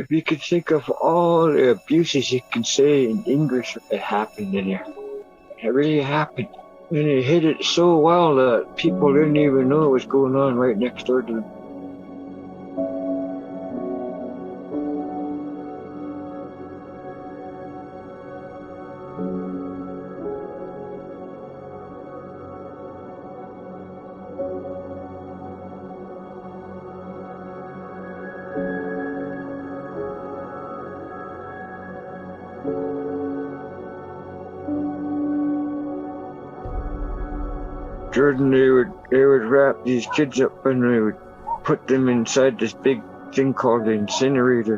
if you could think of all the abuses you can say in English that happened in here. It really happened. And they hid it so well that people didn't even know what was going on right next door to them. Jordan, they would wrap these kids up and they would put them inside this big thing called the incinerator,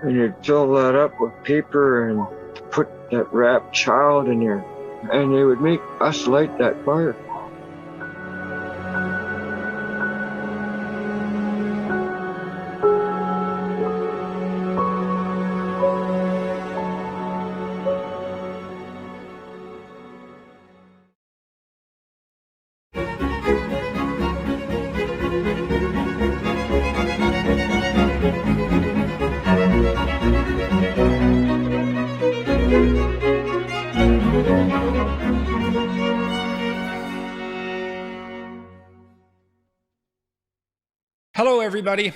and they'd fill that up with paper and put that wrapped child in there, and they would make us light that fire. Hello, everybody.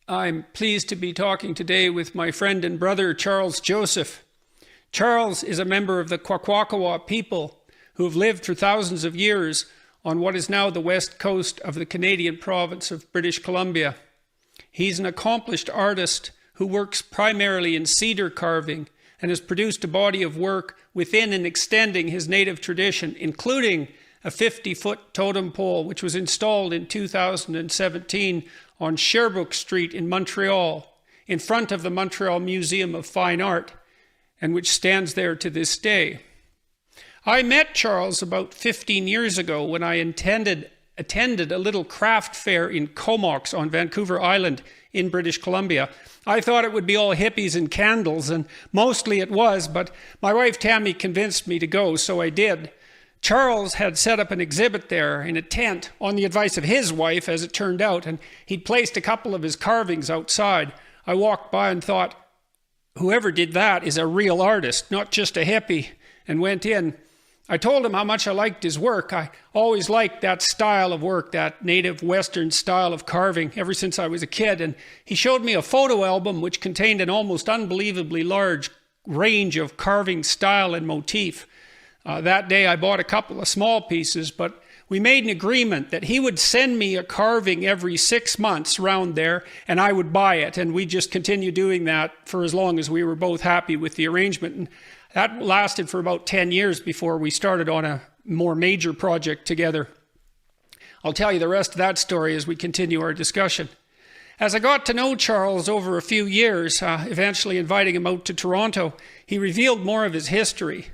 I'm pleased to be talking today with my friend and brother, Charles Joseph. Charles is a member of the Kwakwaka'wakw people who have lived for thousands of years on what is now the west coast of the Canadian province of British Columbia. He's an accomplished artist who works primarily in cedar carving and has produced a body of work within and extending his native tradition, including a 50-foot totem pole, which was installed in 2017 on Sherbrooke Street in Montreal, in front of the Montreal Museum of Fine Art, and which stands there to this day. I met Charles about 15 years ago when I attended a little craft fair in Comox on Vancouver Island in British Columbia. I thought it would be all hippies and candles, and mostly it was, but my wife Tammy convinced me to go, so I did. Charles had set up an exhibit there in a tent on the advice of his wife, as it turned out, and he'd placed a couple of his carvings outside. I walked by and thought, whoever did that is a real artist, not just a hippie, and went in. I told him how much I liked his work. I always liked that style of work, that native Western style of carving, ever since I was a kid, and he showed me a photo album which contained an almost unbelievably large range of carving style and motif. That day I bought a couple of small pieces, but we made an agreement that he would send me a carving every 6 months round there, and I would buy it, and we just continued doing that for as long as we were both happy with the arrangement. And that lasted for about 10 years before we started on a more major project together. I'll tell you the rest of that story as we continue our discussion. As I got to know Charles over a few years, eventually inviting him out to Toronto, he revealed more of his history.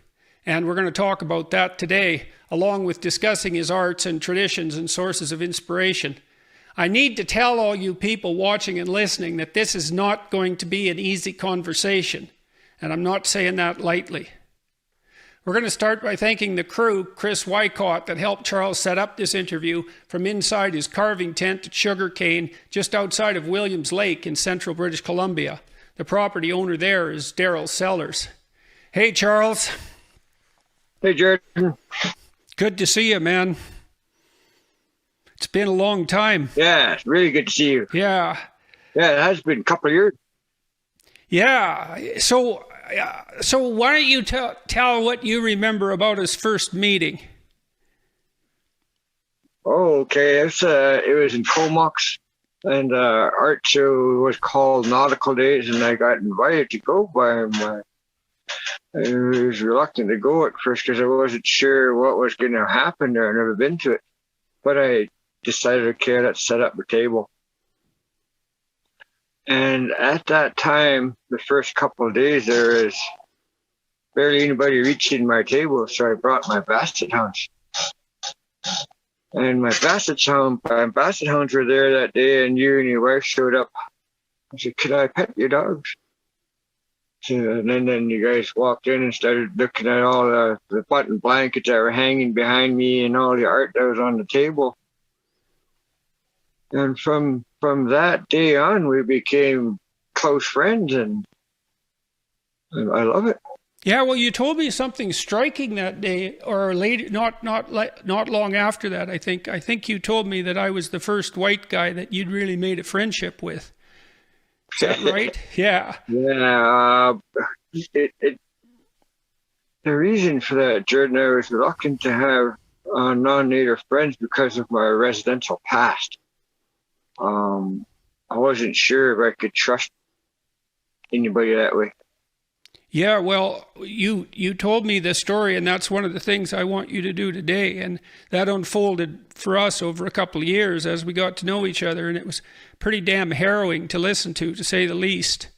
And we're going to talk about that today, along with discussing his arts and traditions and sources of inspiration. I need to tell all you people watching and listening that this is not going to be an easy conversation, and I'm not saying that lightly. We're going to start by thanking the crew, Chris Wycott, that helped Charles set up this interview from inside his carving tent at Sugarcane, just outside of Williams Lake in central British Columbia. The property owner there is Daryl Sellers. Hey, Charles. Hey, Jordan. Good to see you, man. It's been a long time. Yeah, it's really good to see you. Yeah. Yeah, it has been a couple of years. Yeah. So why don't you tell what you remember about his first meeting? Oh, okay. It was in Comox, and art show was called Nautical Days, and I got invited to go by him. I was reluctant to go at first because I wasn't sure what was going to happen there. I'd never been to it. But I decided, okay, let's set up a table. And at that time, the first couple of days, there was barely anybody reaching my table, so I brought my basset hounds. And my basset hounds were there that day, and you and your wife showed up. I said, could I pet your dogs? And then you guys walked in and started looking at all the button blankets that were hanging behind me and all the art that was on the table. And from that day on, we became close friends, and I love it. Yeah, well, you told me something striking that day, or later, not long after that. I think you told me that I was the first white guy that you'd really made a friendship with. Is that right? Yeah. Yeah. The reason for that, Jordan, I was reluctant to have non-native friends because of my residential past. I wasn't sure if I could trust anybody that way. Yeah, well, you told me this story, and that's one of the things I want you to do today. And that unfolded for us over a couple of years as we got to know each other, and it was pretty damn harrowing to listen to say the least.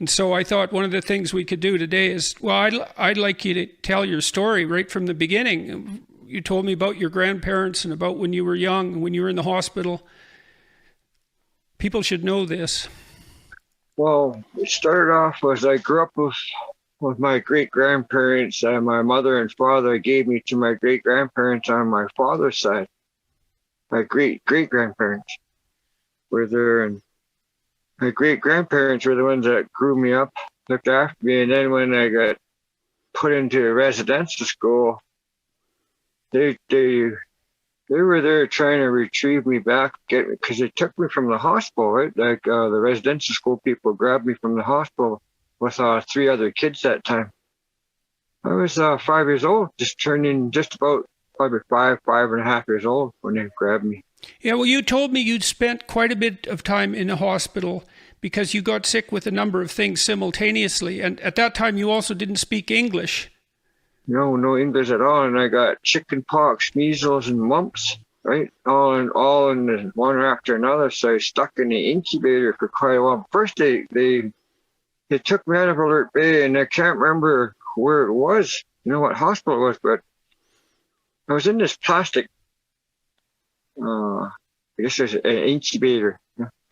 And so I thought one of the things we could do today is, well, I'd like you to tell your story right from the beginning. You told me about your grandparents and about when you were young and when you were in the hospital. People should know this. Well, it started off as I grew up with my great-grandparents. My mother and father gave me to my great-grandparents on my father's side. My great-great-grandparents were there, and my great-grandparents were the ones that grew me up, looked after me, and then when I got put into residential school, they were there trying to retrieve me back, get me, because they took me from the hospital, right? Like the residential school people grabbed me from the hospital with 3 other kids that time. I was 5 years old, just turning just about probably 5.5 years old when they grabbed me. Yeah, well, you told me you'd spent quite a bit of time in a hospital because you got sick with a number of things simultaneously. And at that time, you also didn't speak English. No English at all. And I got chicken pox, measles, and mumps, right? All in one after another. So I was stuck in the incubator for quite a while. First, they took me out of Alert Bay, and I can't remember where it was, what hospital it was, but I was in this plastic, I guess there's an incubator,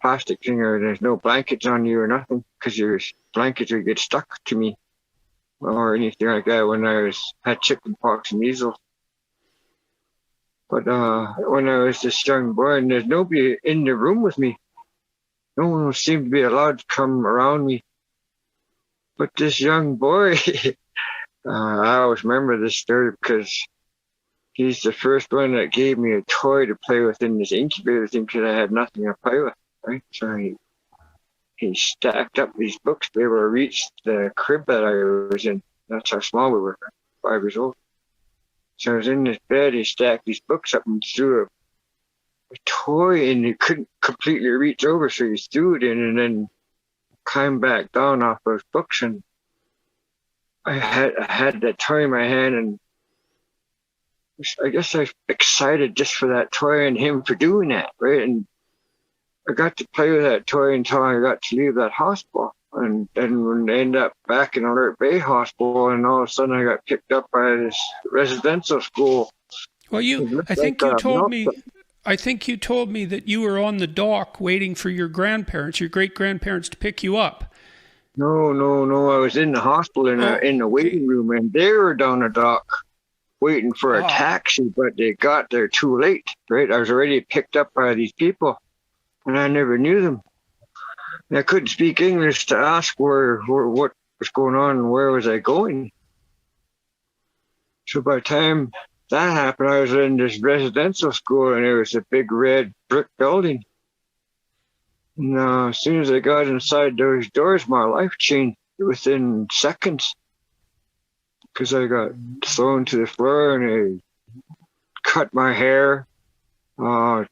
plastic thing, or there's no blankets on you or nothing, because your blankets would get stuck to me or anything like that when I had chicken pox and measles. But when I was this young boy, and there's nobody in the room with me, no one seemed to be allowed to come around me. But this young boy, I always remember this story because he's the first one that gave me a toy to play with in this incubator thing because I had nothing to play with, right? So he stacked up these books to be able to reach the crib that I was in. That's how small we were, 5 years old. So I was in this bed, he stacked these books up and threw a toy, and he couldn't completely reach over, so he threw it in and then climbed back down off those books. And I had that toy in my hand, and I guess I was excited just for that toy and him for doing that, right? And I got to play with that toy until I got to leave that hospital. And then when I ended up back in Alert Bay Hospital, and all of a sudden I got picked up by this residential school. Well, I think you told me that you were on the dock waiting for your great-grandparents to pick you up. No. I was in the hospital in the waiting room, and they were down the dock waiting for a taxi, but they got there too late, right? I was already picked up by these people, and I never knew them. And I couldn't speak English to ask what was going on and where was I going. So by the time that happened, I was in this residential school, and there was a big red brick building. And as soon as I got inside those doors, my life changed within seconds, because I got thrown to the floor, and they cut my hair,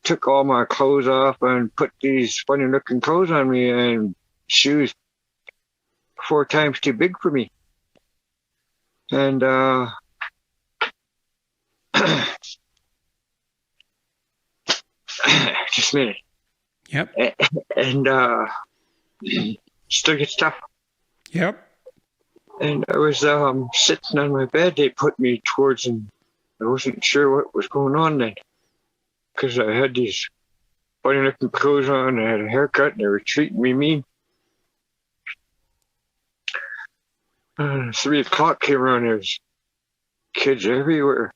took all my clothes off, and put these funny looking clothes on me, and shoes 4 times too big for me. And just a minute. Yep. And still gets tough. Yep. And I was sitting on my bed. They put me towards, and I wasn't sure what was going on then, because I had these funny looking clothes on, I had a haircut, and they were treating me mean. 3 o'clock came around, there was kids everywhere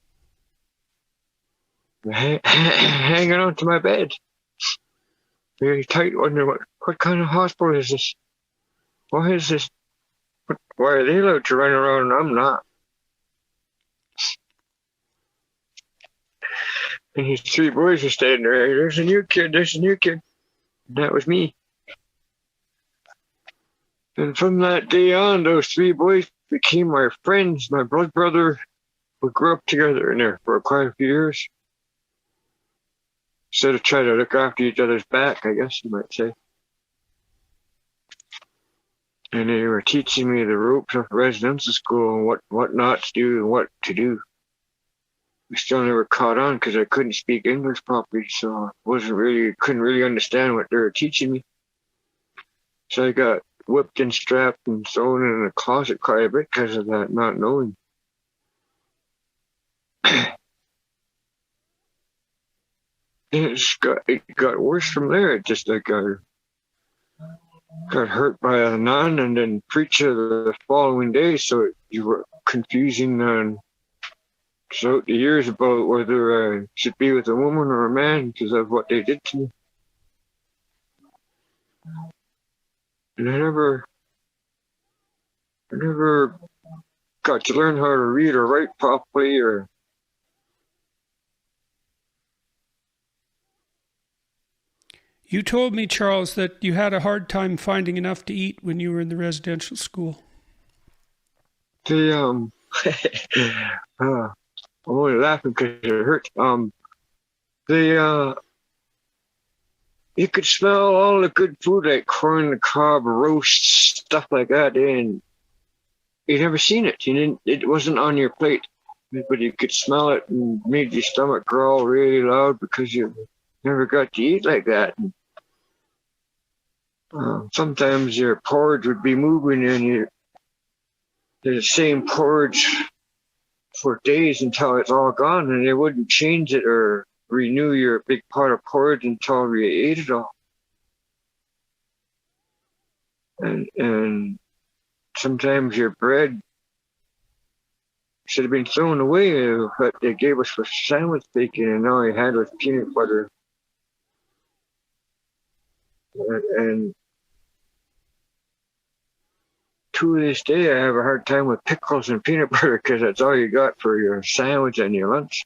hanging onto my bed. Very tight, wondering what kind of hospital is this? why is this? Why are they allowed to run around and I'm not? And his three boys are standing there. "Hey, there's a new kid, there's a new kid." And that was me. And from that day on, those three boys became my friends, my blood brother. We grew up together in there for quite a few years. Instead of trying to look after each other's back, I guess you might say. And they were teaching me the ropes of residential school and what not to do and what to do. I still never caught on because I couldn't speak English properly, so I couldn't really understand what they were teaching me. So I got whipped and strapped and thrown in a closet quite a bit because of that not knowing. It got worse from there. It just like I got hurt by a nun and then preacher the following day, so you were confusing throughout the years about whether I should be with a woman or a man because of what they did to me. And I never got to learn how to read or write properly or You told me, Charles, that you had a hard time finding enough to eat when you were in the residential school. I'm only laughing because it hurts. You could smell all the good food like corn on the cob, roast, stuff like that, and you never seen it. It wasn't on your plate, but you could smell it and made your stomach growl really loud because you never got to eat like that. Sometimes your porridge would be moving and the same porridge for days until it's all gone, and they wouldn't change it or renew your big pot of porridge until you ate it all. And sometimes your bread should have been thrown away, but they gave us for sandwich bacon, and all you had was peanut butter. And to this day, I have a hard time with pickles and peanut butter because that's all you got for your sandwich and your lunch.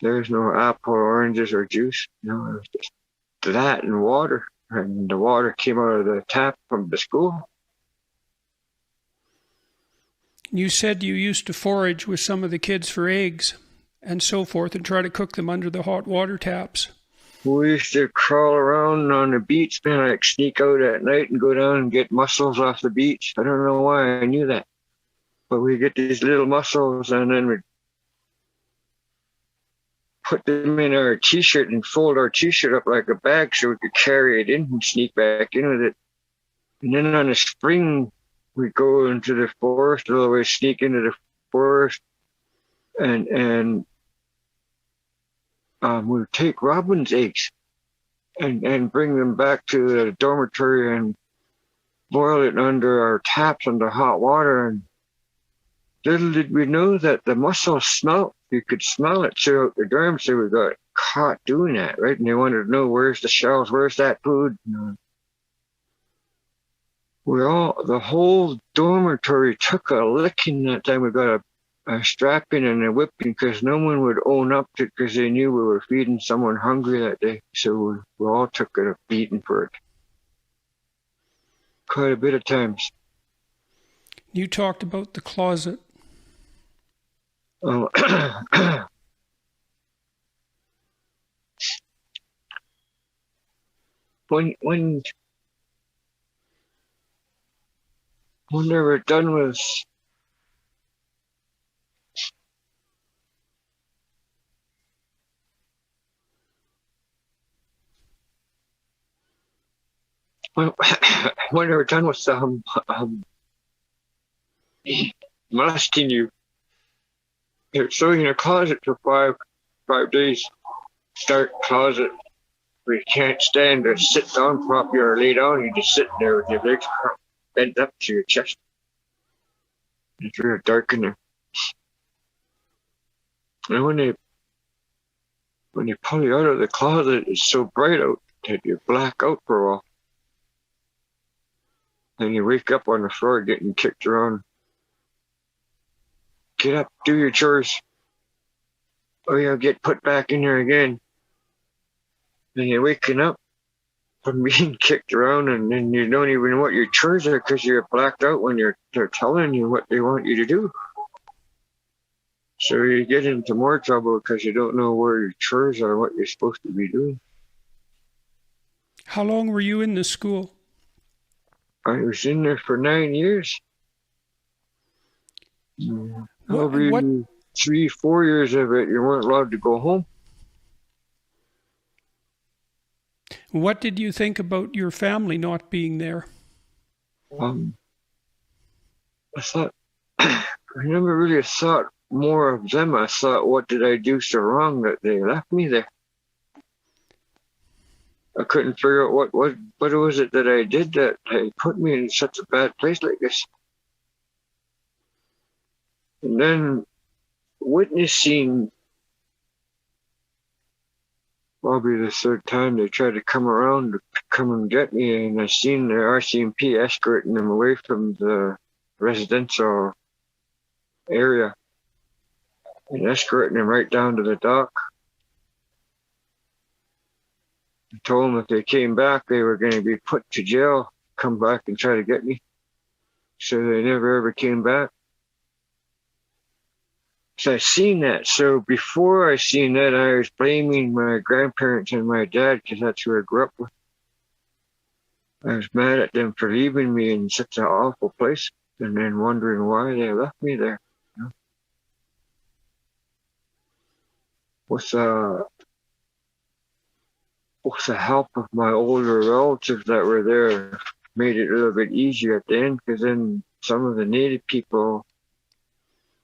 There's no apple, oranges, or juice. No, it was just that and water. And the water came out of the tap from the school. You said you used to forage with some of the kids for eggs and so forth and try to cook them under the hot water taps. We used to crawl around on the beach, man, like sneak out at night and go down and get mussels off the beach. I don't know why I knew that. But we get these little mussels and then we'd put them in our t-shirt and fold our t-shirt up like a bag so we could carry it in and sneak back in with it. And then on the spring, we go into the forest, all the way sneak into the forest and we would take robin's eggs and bring them back to the dormitory and boil it under our taps under hot water. And little did we know that the mussels smelt. You could smell it throughout the dorm, so we got caught doing that, right? And they wanted to know, where's the shells, where's that food? The whole dormitory took a licking that time. We got a strapping and a whipping because no one would own up to it because they knew we were feeding someone hungry that day. So we all took a beating for it. Quite a bit of times. You talked about the closet. Oh, when they were done with when they were done with molesting you, they're throwing you in a closet for five days. Dark closet where you can't stand or sit down properly or lay down. You just sit there with your legs bent up to your chest. It's really dark in there. And when they pull you out of the closet, it's so bright out that you black out for a while. and you wake up on the floor getting kicked around. Get up, do your chores. Oh, you'll get put back in there again. And you're waking up from being kicked around, and then you don't even know what your chores are because you're blacked out when they're telling you what they want you to do. So you get into more trouble because you don't know where your chores are, what you're supposed to be doing. How long were you in the school? I was in there for 9 years. Probably 3-4 years of it, you weren't allowed to go home. What did you think about your family not being there? I thought, I never really thought more of them. I thought, what did I do so wrong that they left me there? I couldn't figure out what was it that I did that they put me in such a bad place like this. And then witnessing probably the third time they tried to come around to come and get me, and I seen the RCMP escorting them away from the residential area and escorting them right down to the dock. I told them if they came back, they were going to be put to jail, come back and try to get me. So they never ever came back. So I seen that. So before I seen that, I was blaming my grandparents and my dad because that's who I grew up with. I was mad at them for leaving me in such an awful place, and then wondering why they left me there. You know? With the help of my older relatives that were there, made it a little bit easier at the end, because then some of the native people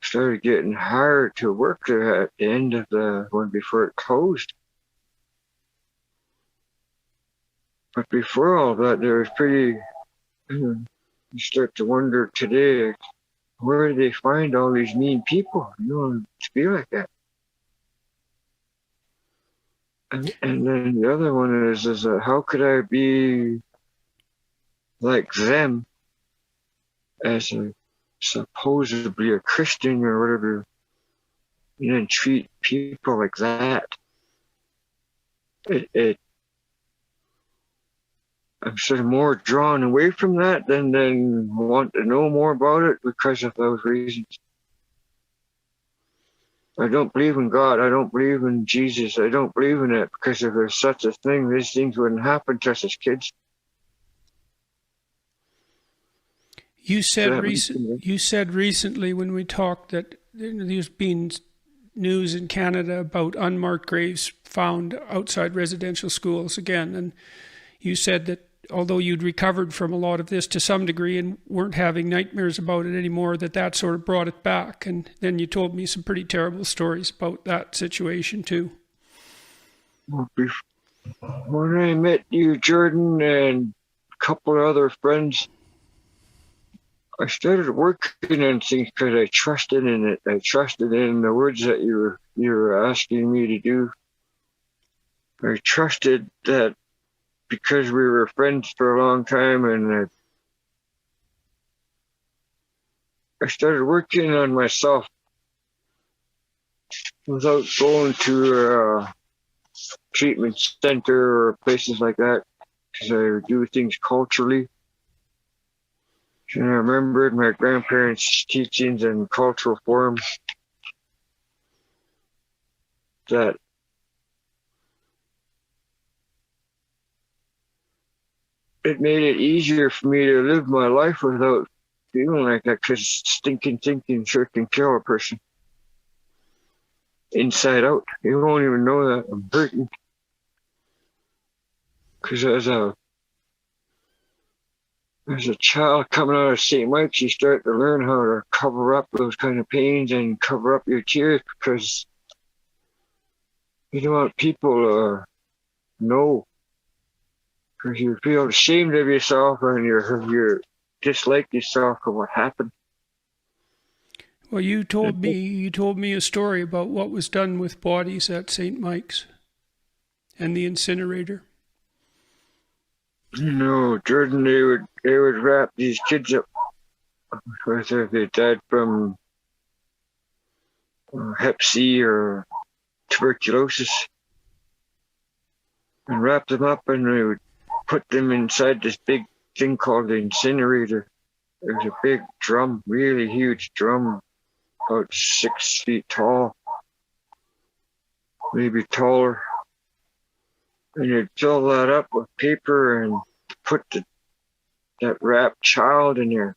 started getting hired to work there at the end of the one before it closed. But before all that, there was pretty, you start to wonder today, where do they find all these mean people, to be like that? And then the other one is how could I be like them as supposedly a Christian or whatever, and treat people like that? I'm sort of more drawn away from that than want to know more about it because of those reasons. I don't believe in God. I don't believe in Jesus. I don't believe in it because if there's such a thing, these things wouldn't happen to us as kids. You said recently when we talked that there's been news in Canada about unmarked graves found outside residential schools again, and you said that although you'd recovered from a lot of this to some degree and weren't having nightmares about it anymore, that sort of brought it back. And then you told me some pretty terrible stories about that situation too. When I met you, Jordan, and a couple of other friends, I started working on things because I trusted in it. I trusted in the words that you were asking me to do. I trusted that because we were friends for a long time, and I started working on myself without going to a treatment center or places like that, because I do things culturally. And I remembered my grandparents' teachings and cultural forms that it made it easier for me to live my life without feeling like that, because stinking thinking sure can kill a person inside out. You won't even know that I'm hurting. Because as a child coming out of St. Mike's, you start to learn how to cover up those kind of pains and cover up your tears, because you don't want people to know. Because you feel ashamed of yourself and you dislike yourself for what happened. Well, you told me a story about what was done with bodies at St. Mike's and the incinerator. No, Jordan, they would wrap these kids up, whether they died from Hep C or tuberculosis, and wrap them up, and they would put them inside this big thing called the incinerator. It was a big drum, really huge drum, about 6 feet tall, maybe taller. And you'd fill that up with paper and put that wrapped child in there.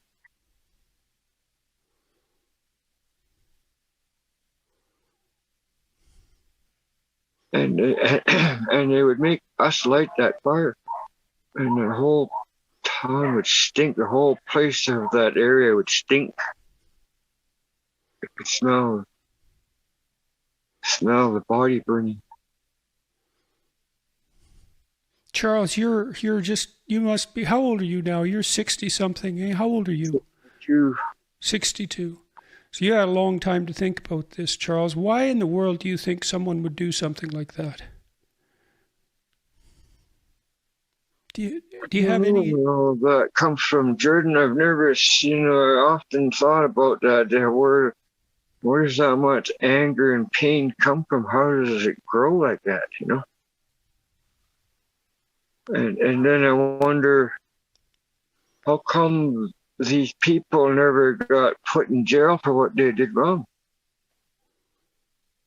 And they would make us light that fire. And the whole town would stink. The whole place of that area would stink. You could smell the body burning. Charles, you must be, how old are you now? You're 60 something, eh? How old are you? 62. So you had a long time to think about this, Charles. Why in the world do you think someone would do something like that? Do you have any? Well, that comes from Jordan. I've never, I often thought about that. Where does that much anger and pain come from? How does it grow like that, And then I wonder, how come these people never got put in jail for what they did wrong?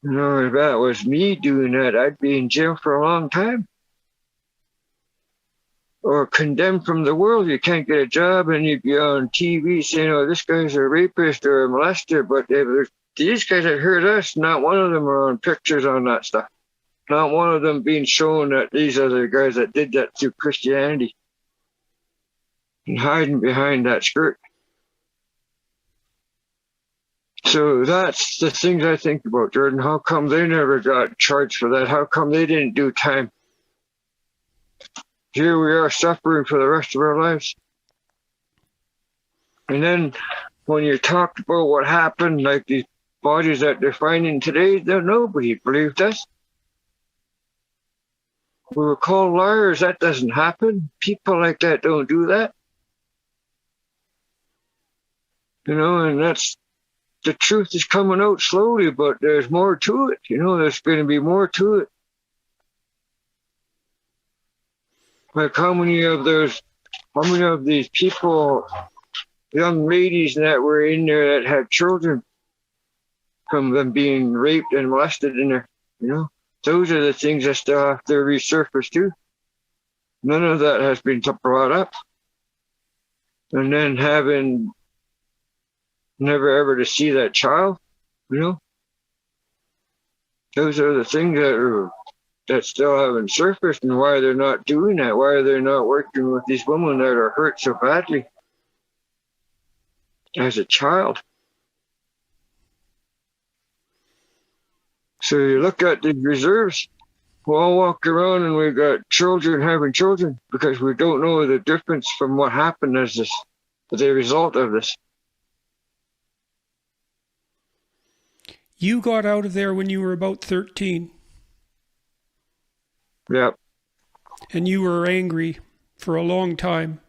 If that was me doing that, I'd be in jail for a long time. Or condemned from the world. You can't get a job, and you'd be on TV saying, oh, this guy's a rapist or a molester. But these guys that hurt us, not one of them are on pictures on that stuff. Not one of them being shown that these are the guys that did that through Christianity and hiding behind that skirt. So that's the things I think about, Jordan. How come they never got charged for that? How come they didn't do time? Here we are suffering for the rest of our lives. And then when you talked about what happened, like these bodies that they're finding today, nobody believed us. We were called liars. That doesn't happen. People like that don't do that. And that's, the truth is coming out slowly, but there's more to it. There's going to be more to it. Like how many of these people, young ladies that were in there that had children from them being raped and molested in there, Those are the things that still have to resurface too. None of that has been brought up. And then having never ever to see that child, those are the things that still haven't surfaced, and why they're not doing that, why they're not working with these women that are hurt so badly as a child. So you look at the reserves, we all walk around and we've got children having children because we don't know the difference from what happened as a result of this. You got out of there when you were about 13. Yeah. And you were angry for a long time.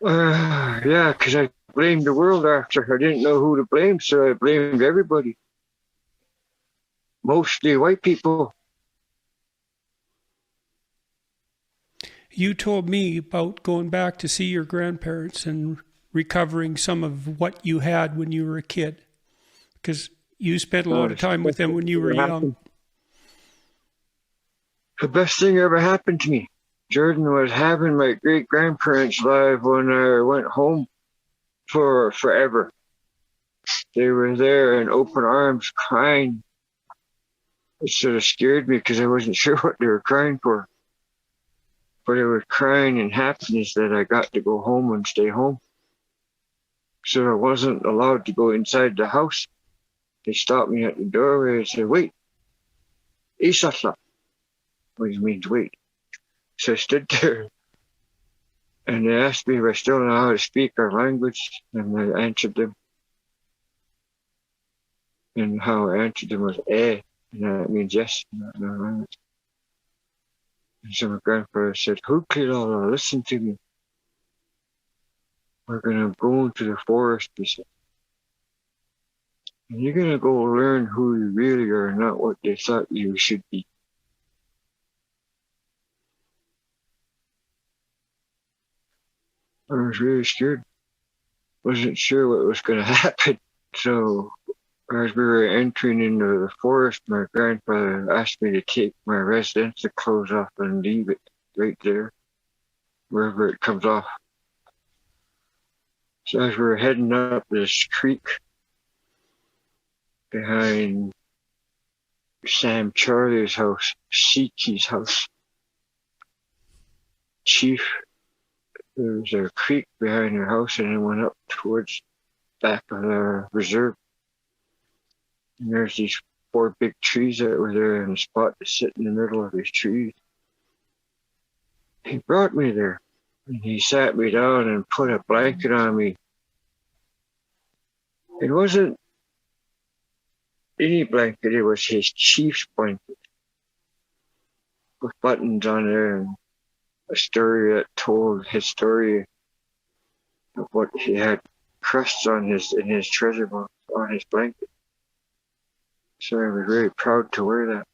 Yeah, because I blamed the world after. I didn't know who to blame, so I blamed everybody. Mostly white people. You told me about going back to see your grandparents and recovering some of what you had when you were a kid, because you spent a lot of time with them when you were young. The best thing ever happened to me, Jordan, was having my great-grandparents live when I went home for forever. They were there in open arms crying. It sort of scared me because I wasn't sure what they were crying for. But they were crying in happiness that I got to go home and stay home. So I wasn't allowed to go inside the house. They stopped me at the doorway and said, wait, Isasla, which means wait. So I stood there and they asked me if I still know how to speak our language, and I answered them. And how I answered them was and that means yes in our language. And so my grandfather said, Hukilala, listen to me. We're going to go into the forest, he said. And you're going to go learn who you really are, not what they thought you should be. I was really scared. Wasn't sure what was going to happen. So as we were entering into the forest, my grandfather asked me to take my residential clothes off and leave it right there, wherever it comes off. So as we were heading up this creek behind Sam Charlie's house, Siki's house, Chief, there was a creek behind her house, and it went up towards back of the reserve. And there's these 4 big trees that were there, and a spot to sit in the middle of these trees. He brought me there, and he sat me down and put a blanket on me. It wasn't any blanket, it was his chief's blanket, with buttons on there and a story that told his story of what he had crusts on in his treasure box on his blanket. So I was very proud to wear that.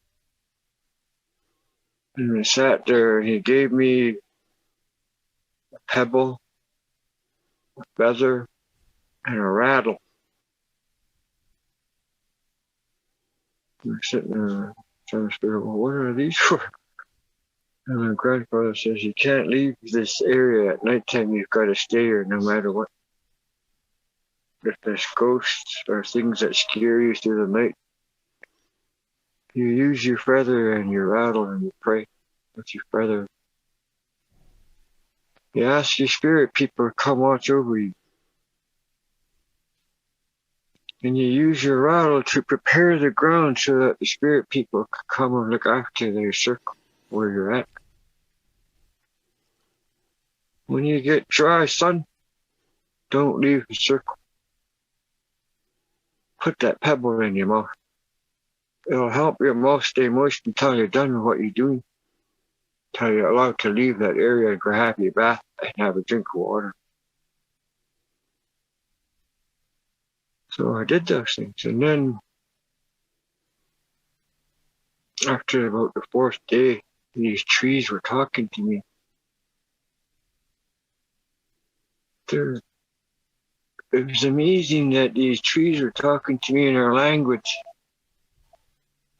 And I sat there, and he gave me a pebble, a feather, and a rattle. And I'm sitting there trying to figure, well, what are these for? And my grandfather says, you can't leave this area at nighttime, you've got to stay here no matter what. If there's ghosts or things that scare you through the night, you use your feather and your rattle and you pray with your feather. You ask your spirit people to come watch over you. And you use your rattle to prepare the ground so that the spirit people can come and look after their circle where you're at. When you get dry, son, don't leave the circle. Put that pebble in your mouth. It'll help your mouth stay moist until you're done with what you're doing. Until you're allowed to leave that area and go have your bath and have a drink of water. So I did those things. And then, after about the 4th day, these trees were talking to me. It was amazing that these trees were talking to me in our language.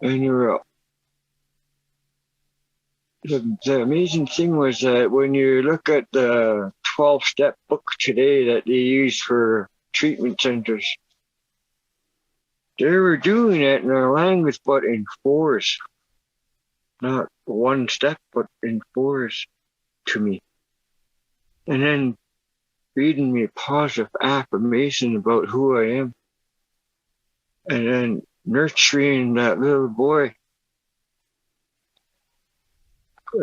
And the amazing thing was that when you look at the 12-step book today that they use for treatment centers, they were doing it in our language, but in 4s. Not 1 step, but in 4s to me. And then reading me positive affirmation about who I am. And then nurturing that little boy.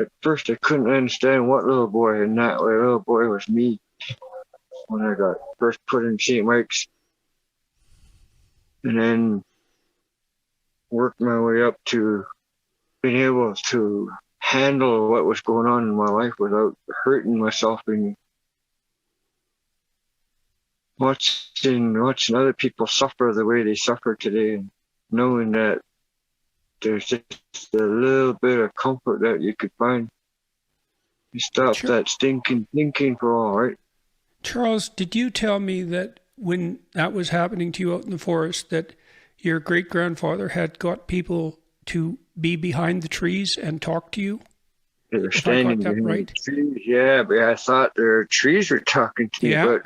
At first I couldn't understand what little boy, and that little boy was me when I got first put in St. Mike's. And then worked my way up to being able to handle what was going on in my life without hurting myself and watching other people suffer the way they suffer today, and knowing that there's just a little bit of comfort that you could find. You stop that stinking thinking for all, right? Charles, did you tell me that when that was happening to you out in the forest, that your great-grandfather had got people to be behind the trees and talk to you? They were standing behind the trees. Yeah, but I thought their trees were talking to me. But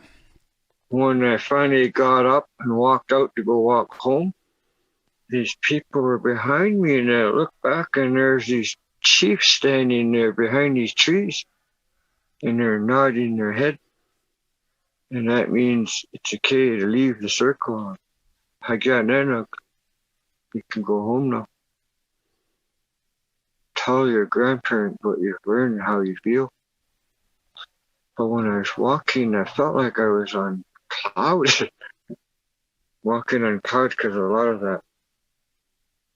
when I finally got up and walked out to go walk home, these people were behind me, and I looked back, and there's these chiefs standing there behind these trees, and they're nodding their head. And that means it's okay to leave the circle. You can go home now. Tell your grandparents what you've learned, how you feel. But when I was walking, I felt like I was on clouds. Walking on clouds because a lot of that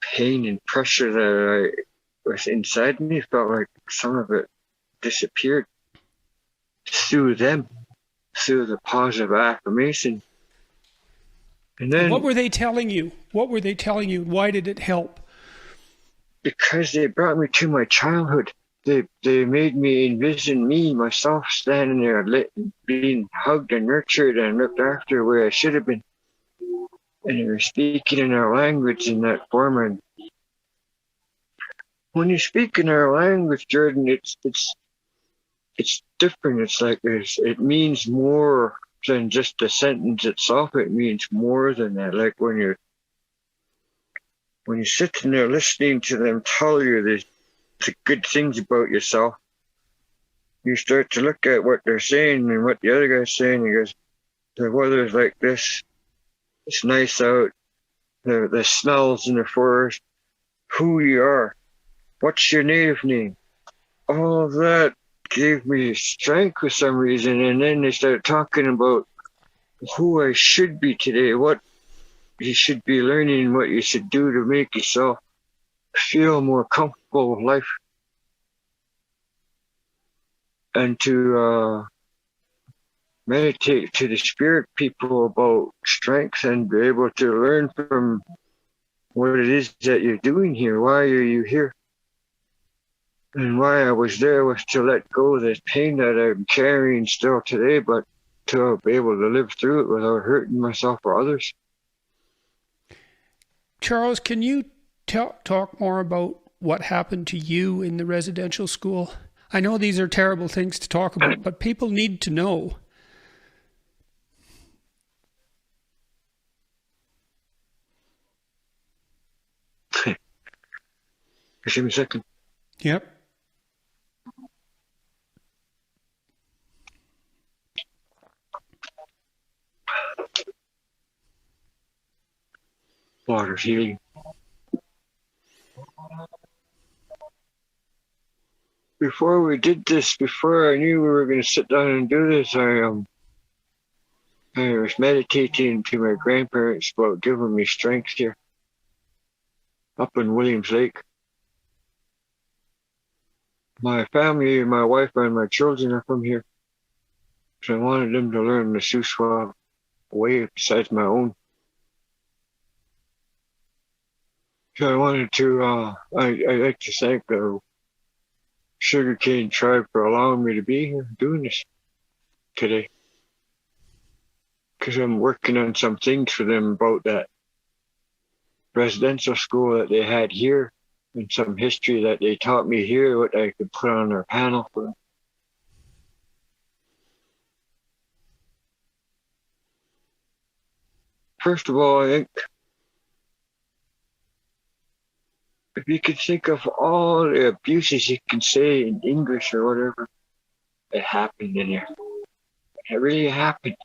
pain and pressure that I was inside me felt like some of it disappeared through them, through the positive affirmation. And then, what were they telling you? What were they telling you? Why did it help? because they brought me to my childhood, they made me envision myself standing there, being hugged and nurtured and looked after where I should have been. And they were speaking in our language in that form. And when you speak in our language, Jordan, it's different. It's like it means more than just the sentence itself. It means more than that. Like when you're sitting there listening to them tell you the good things about yourself, you start to look at what they're saying and what the other guy's saying. He goes, the weather's like this. It's nice out. The smells in the forest. Who you are. What's your native name? All of that gave me strength for some reason. And then they started talking about who I should be today, what you should be learning, what you should do to make yourself feel more comfortable with life. And to meditate to the spirit people about strength and be able to learn from what it is that you're doing here. Why are you here? And why I was there was to let go of this pain that I'm carrying still today, but to be able to live through it without hurting myself or others. Charles, can you talk more about what happened to you in the residential school? I know these are terrible things to talk about, but people need to know. Just give me a second. Yep. Water's healing. Before we did this, before I knew we were going to sit down and do this, I was meditating to my grandparents about giving me strength here up in Williams Lake. My family, my wife and my children are from here, so I wanted them to learn the Shuswap way besides my own. So I wanted to, I'd like to thank the Sugarcane Tribe for allowing me to be here doing this today. Because I'm working on some things for them about that residential school that they had here and some history that they taught me here, what I could put on their panel for them. First of all, I think if you could think of all the abuses you can say in English or whatever, it happened in there. It really happened.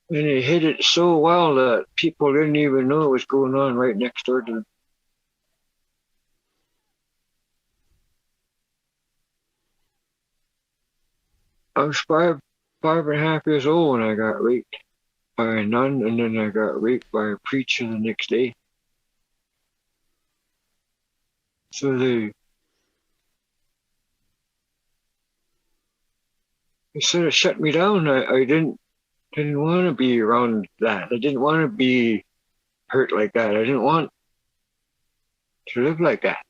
And they hid it so well that people didn't even know what was going on right next door to them. I was five and a half years old when I got raped by a nun, and then I got raped by a preacher the next day. So they sort of shut me down. I didn't want to be around that. I didn't want to be hurt like that. I didn't want to live like that.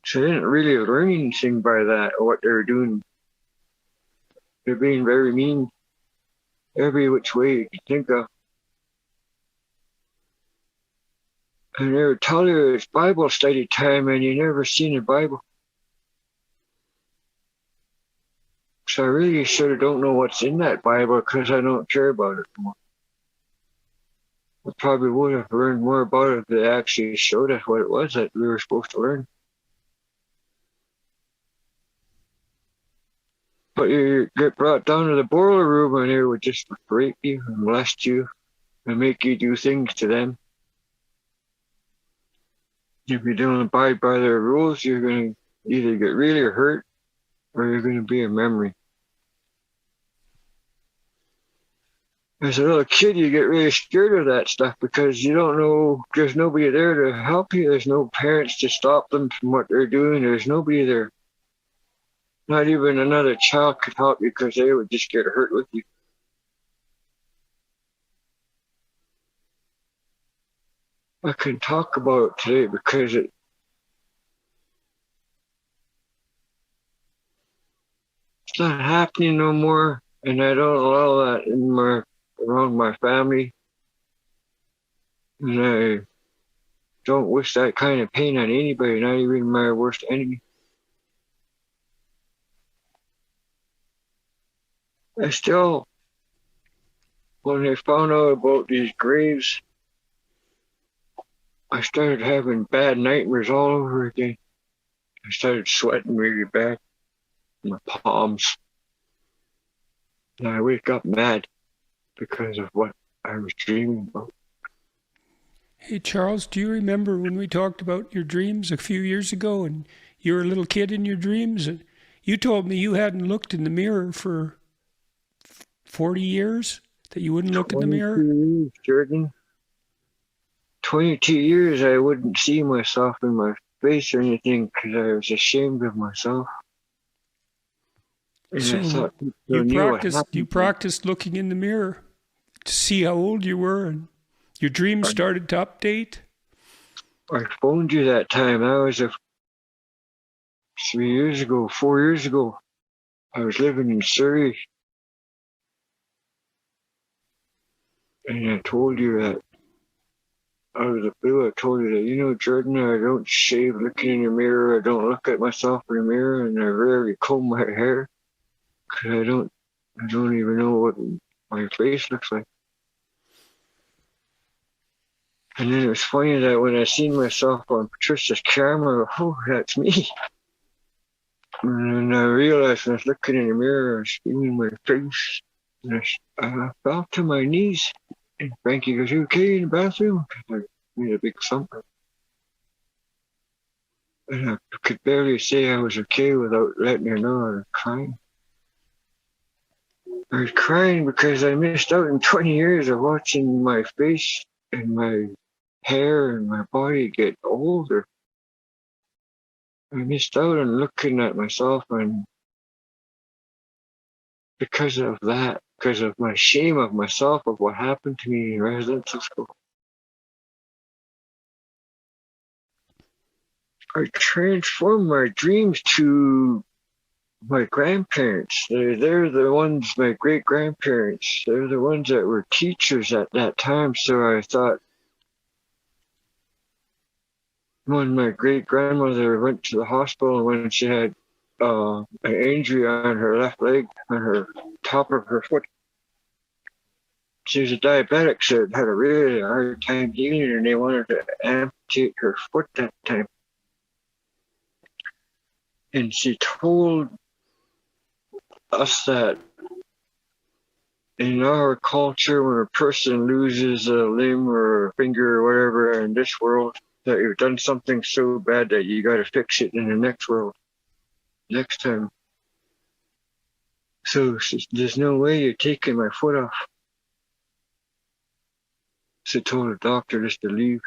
So I didn't really learn anything by that or what they were doing. They're being very mean every which way you can think of. And they would tell you it's Bible study time and you never seen a Bible. So I really sort of don't know what's in that Bible because I don't care about it more. I probably would have learned more about it if they actually showed us what it was that we were supposed to learn. But you get brought down to the boiler room and they would just rape you and molest you and make you do things to them. If you don't abide by their rules, you're going to either get really hurt or you're going to be a memory. as a little kid, you get really scared of that stuff because you don't know, there's nobody there to help you. There's no parents to stop them from what they're doing. There's nobody there. Not even another child could help you because they would just get hurt with you. I can talk about it today because it's not happening no more, and I don't allow that around my family. And I don't wish that kind of pain on anybody, not even my worst enemy. I still, when I found out about these graves, I started having bad nightmares all over again. I started sweating really bad, my palms. And I wake up mad because of what I was dreaming about. Hey, Charles, do you remember when we talked about your dreams a few years ago and you were a little kid in your dreams? And you told me you hadn't looked in the mirror for 40 years, that you wouldn't look in the mirror? 22 years, Jordan. 22 years I wouldn't see myself in my face or anything because I was ashamed of myself. And So I thought you practiced looking in the mirror to see how old you were, and your dreams started to update? I phoned you that time. That was 3 years ago, 4 years ago. I was living in Surrey. And I told you that out of the blue, I told you that, you know, Jordan, I don't shave looking in the mirror. I don't look at myself in the mirror, and I rarely comb my hair because I don't even know what my face looks like. And then it was funny that when I seen myself on Patricia's camera, oh, that's me. And I realized when I was looking in the mirror, I was feeling my face. And I fell to my knees. And Frankie goes, "You okay in the bathroom?" I made a big thump. And I could barely say I was okay without letting her know I was crying. I was crying because I missed out on 20 years of watching my face and my hair and my body get older. I missed out on looking at myself, and because of that, because of my shame of myself, of what happened to me in residential school, I transformed my dreams to my grandparents. They're the ones, my great-grandparents. They're the ones that were teachers at that time. So I thought, when my great-grandmother went to the hospital when she had an injury on her left leg, on her top of her foot. She was a diabetic, so it had a really hard time healing, and they wanted to amputate her foot that time. And she told us that in our culture, when a person loses a limb or a finger or whatever in this world, that you've done something so bad that you got to fix it in the next world, next time. So there's no way you're taking my foot off. She told the doctor just to leave,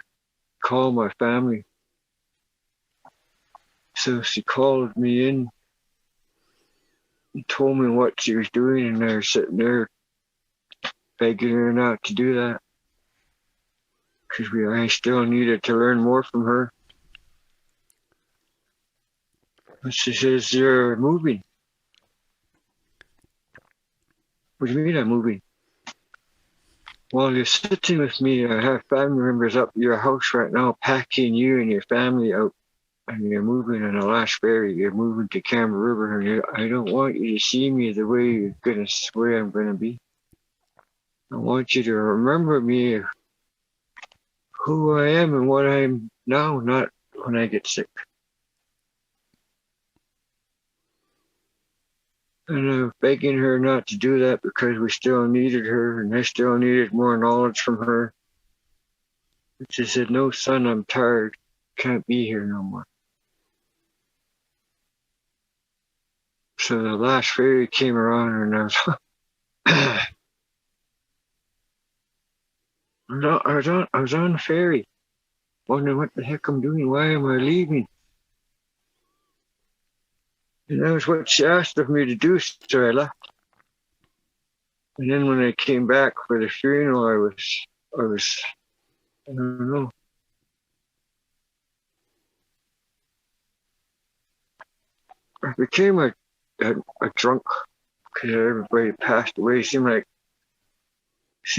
call my family. So she called me in and told me what she was doing, and I was sitting there begging her not to do that because I still needed to learn more from her. And she says, "You're moving." What do you mean I'm moving? While you're sitting with me, I have family members up your house right now packing you and your family out, and you're moving on the last ferry. You're moving to Camera River, and I don't want you to see me the way I'm gonna be. I want you to remember me, who I am and what I'm now, not when I get sick. And I was begging her not to do that because we still needed her, and I still needed more knowledge from her. But she said, "No, son, I'm tired. Can't be here no more." So the last ferry came around, and I was I was on the ferry, wondering what the heck I'm doing. Why am I leaving? And that was what she asked of me to do, so I left. And then when I came back for the funeral, I don't know. I became a drunk because everybody passed away. It seemed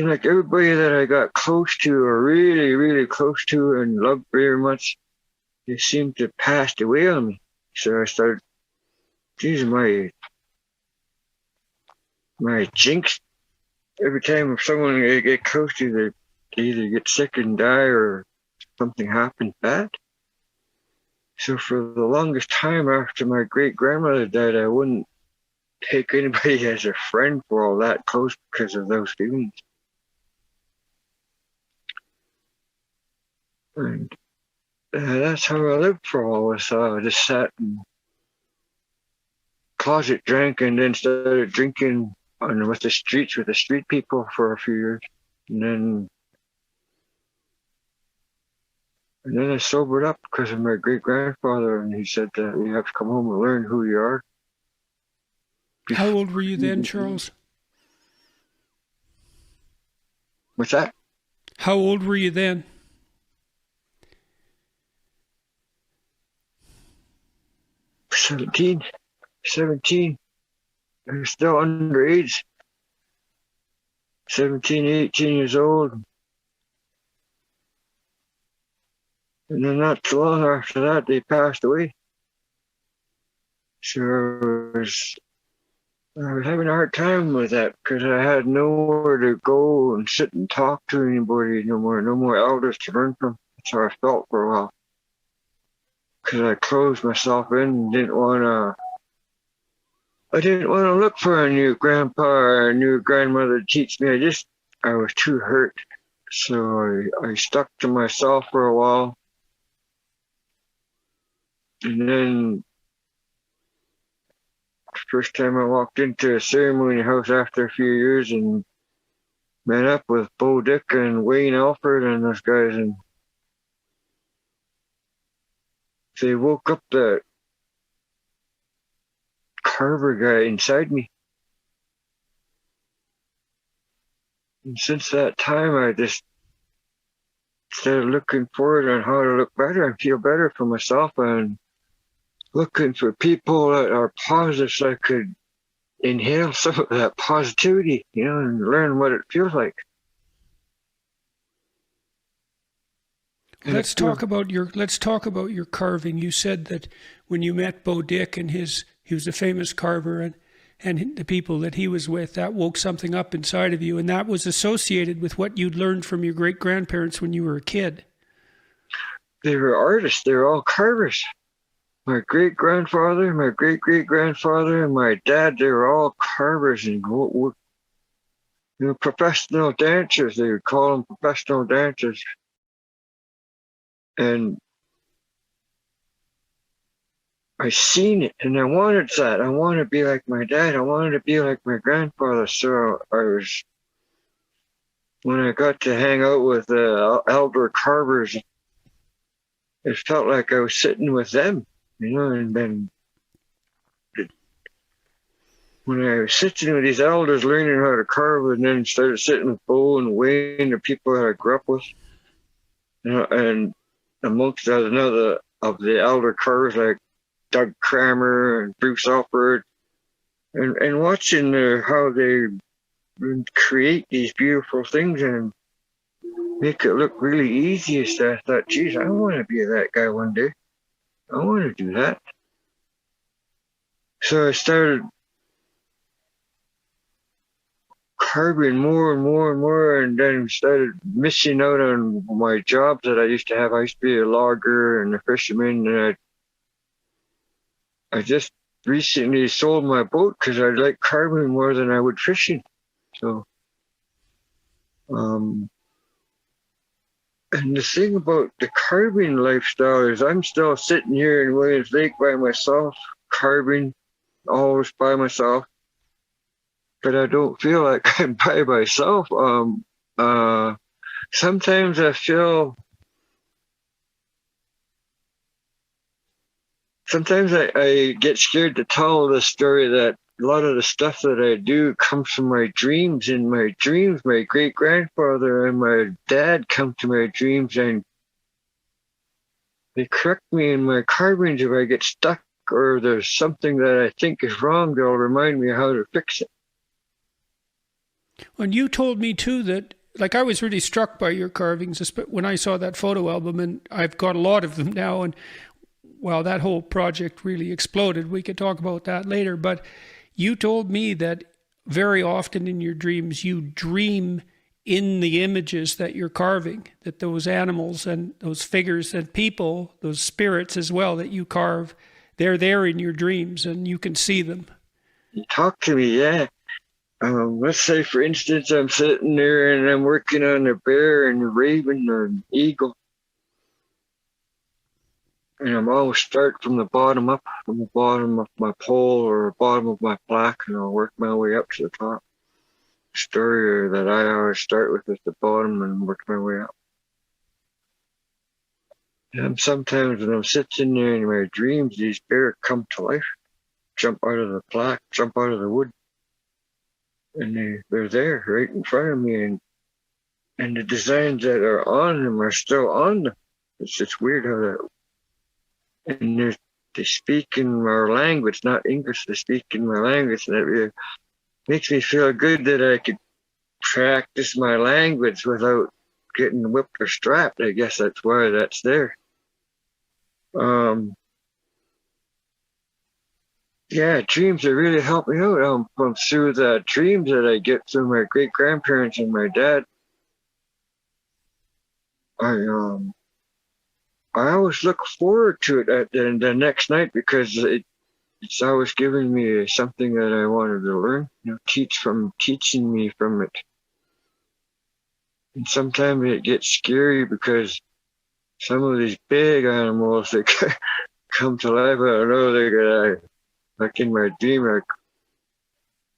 like everybody that I got close to, or really, really close to, and loved very much, they seemed to pass away on me. So I started, geez, my jinx. Every time someone I get close to, they either get sick and die, or something happens bad. So for the longest time after my great grandmother died, I wouldn't take anybody as a friend for all that close because of those feelings. And that's how I lived for all this. I just sat and closet drank, and then started drinking with the street people for a few years. And then I sobered up because of my great grandfather, and he said that you have to come home and learn who you are. How old were you then, Charles? What's that? How old were you then? 17. I was still underage. 17, 18 years old. And then not too long after that, they passed away. So I was having a hard time with that because I had nowhere to go and sit and talk to anybody, no more elders to learn from. That's how I felt for a while. Because I closed myself in and didn't want to look for a new grandpa or a new grandmother to teach me. I was too hurt. So I stuck to myself for a while. And then the first time I walked into a ceremony house after a few years and met up with Bo Dick and Wayne Alford and those guys, and they woke up the Carver guy inside me. And since that time, I just started looking forward on how to look better and feel better for myself, and looking for people that are positive so I could inhale some of that positivity, and learn what it feels like. Let's talk about your carving. You said that when you met Bo Dick and he was a famous carver, and the people that he was with, that woke something up inside of you, and that was associated with what you'd learned from your great-grandparents when you were a kid. They were artists. They were all carvers. My great-grandfather, my great-great-grandfather, and my dad, they were all carvers and professional dancers. They would call them professional dancers. And I seen it, and I wanted that. I wanted to be like my dad. I wanted to be like my grandfather. So when I got to hang out with elder carvers, it felt like I was sitting with them, and then when I was sitting with these elders learning how to carve, and then started sitting with Bo and Wayne, the people that I grew up with, and amongst another of the elder carvers like Doug Kramer and Bruce Alford, and watching how they create these beautiful things and make it look really easy. So I thought, geez, I want to be that guy one day. I want to do that. So I started carving more and more and more, and then started missing out on my jobs that I used to have. I used to be a logger and a fisherman, and I just recently sold my boat because I like carving more than I would fishing. So, and the thing about the carving lifestyle is I'm still sitting here in Williams Lake by myself, carving, always by myself. But I don't feel like I'm by myself. sometimes I feel, sometimes I get scared to tell the story that a lot of the stuff that I do comes from my dreams. In my dreams, my great grandfather and my dad come to my dreams, and they correct me in my carvings if I get stuck or there's something that I think is wrong. They'll remind me how to fix it. And you told me too that, like, I was really struck by your carvings when I saw that photo album, and I've got a lot of them now. And well, that whole project really exploded. We could talk about that later. But you told me that very often in your dreams, you dream in the images that you're carving, that those animals and those figures and people, those spirits as well that you carve, they're there in your dreams and you can see them. You talk to me, yeah. Let's say, for instance, I'm sitting there and I'm working on a bear and a raven or an eagle. And I'm always start from the bottom up, from the bottom of my pole or bottom of my plaque, and I'll work my way up to the top. The story that I always start with is the bottom and work my way up. And sometimes when I'm sitting there in my dreams, these bears come to life, jump out of the plaque, jump out of the wood. And they're there right in front of me, and the designs that are on them are still on them. It's just weird how that, and they speak in our language, not English, they speak in my language, and it really makes me feel good that I could practice my language without getting whipped or strapped. I guess that's why that's there. Yeah, dreams, they really help me out. From through the dreams that I get through my great grandparents and my dad. I always look forward to it at the next night because it's always giving me something that I wanted to learn. Teaching me from it. And sometimes it gets scary because some of these big animals that come to life, I don't know, they're gonna, like in my dream, like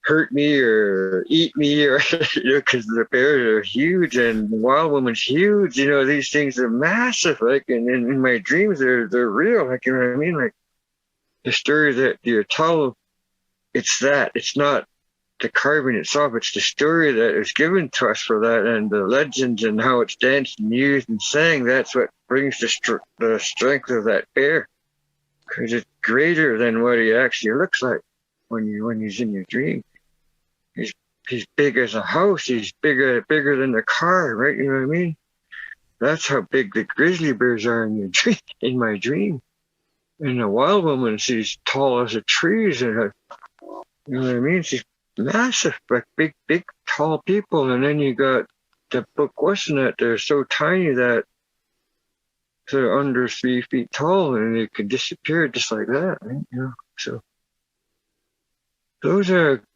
hurt me or eat me, or because the bears are huge and the wild woman's huge. These things are massive. Like in my dreams, they're real. Like, you know what I mean? Like the story that you're told, it's not the carving itself. It's the story that is given to us for that, and the legends and how it's danced and used and sang. That's what brings the strength of that bear. Because it's greater than what he actually looks like when he's in your dream. He's big as a house. He's bigger than the car, right? You know what I mean? That's how big the grizzly bears are in your dream, in my dream. And the wild woman, she's tall as the trees, and you know what I mean? She's massive, like big, tall people. And then you got the book, wasn't it? They're so tiny that they're under 3 feet tall, and they can disappear just like that, right? So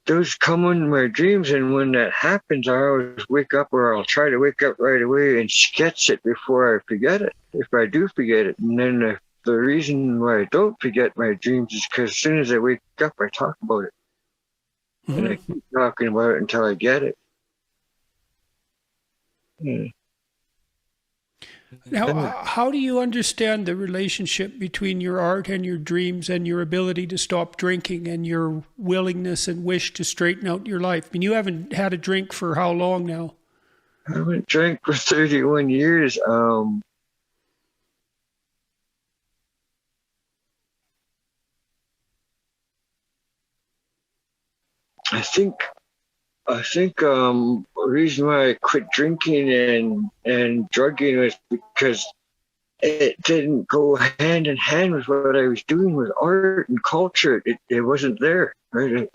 those come in my dreams, and when that happens, I always wake up, or I'll try to wake up right away and sketch it before I forget it, if I do forget it. And then the reason why I don't forget my dreams is because as soon as I wake up, I talk about it. Mm-hmm. And I keep talking about it until I get it. Yeah. Now, how do you understand the relationship between your art and your dreams and your ability to stop drinking and your willingness and wish to straighten out your life? I mean, you haven't had a drink for how long now? I haven't drank for 31 years. I think the reason why I quit drinking and drugging was because it didn't go hand in hand with what I was doing with art and culture. It wasn't there, right?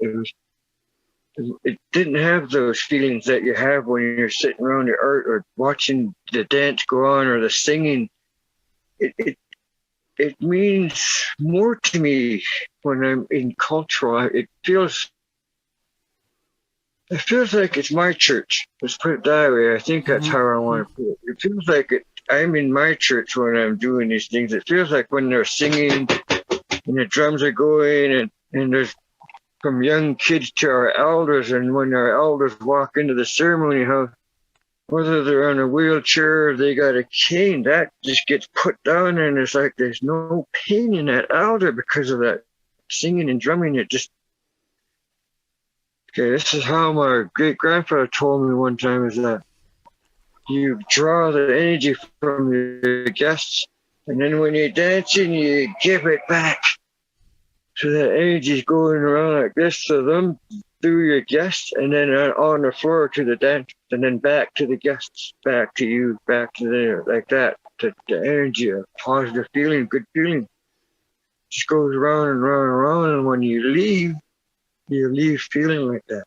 It didn't have those feelings that you have when you're sitting around your art or watching the dance go on or the singing. It means more to me when I'm in cultural. It feels like it's my church. Let's put it that way. I think that's how I want to put it. It feels like I'm in my church when I'm doing these things. It feels like when they're singing and the drums are going and there's from young kids to our elders, and when our elders walk into the ceremony, how whether they're on a wheelchair or they got a cane, that just gets put down, and it's like there's no pain in that alder because of that singing and drumming. It just, okay, this is how my great grandfather told me one time, is that you draw the energy from your guests, and then when you're dancing, you give it back. So that energy's going around like this to them, through your guests, and then on the floor to the dance, and then back to the guests, back to you, back to them, like that. The energy, a positive feeling, good feeling, just goes around and around and around, and when you leave feeling like that.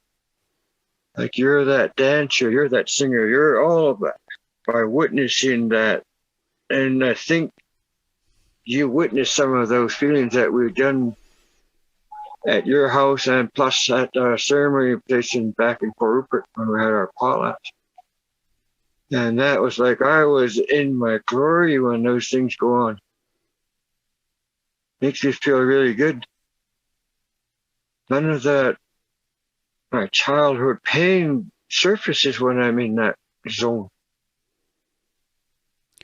Like you're that dancer, you're that singer, you're all of that by witnessing that. And I think you witnessed some of those feelings that we've done at your house, and plus at our ceremony place back in Port Rupert when we had our potlatch. And that was like I was in my glory when those things go on. Makes me feel really good. None of that my childhood pain surfaces when I'm in that zone.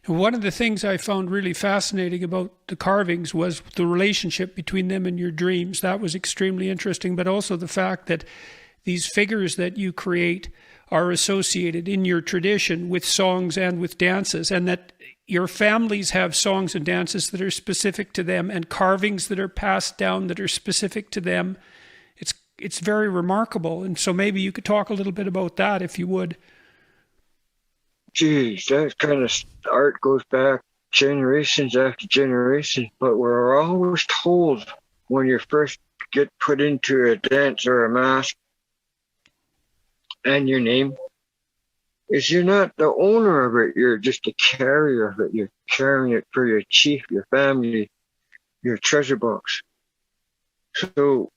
One of the things I found really fascinating about the carvings was the relationship between them and your dreams. That was extremely interesting, but also the fact that these figures that you create are associated in your tradition with songs and with dances, and that your families have songs and dances that are specific to them and carvings that are passed down that are specific to them. It's very remarkable. And so maybe you could talk a little bit about that, if you would. Geez, that kind of art goes back generations after generations, but we're always told when you first get put into a dance or a mask and your name is you're not the owner of it, you're just a carrier of it. You're carrying it for your chief, your family, your treasure box. So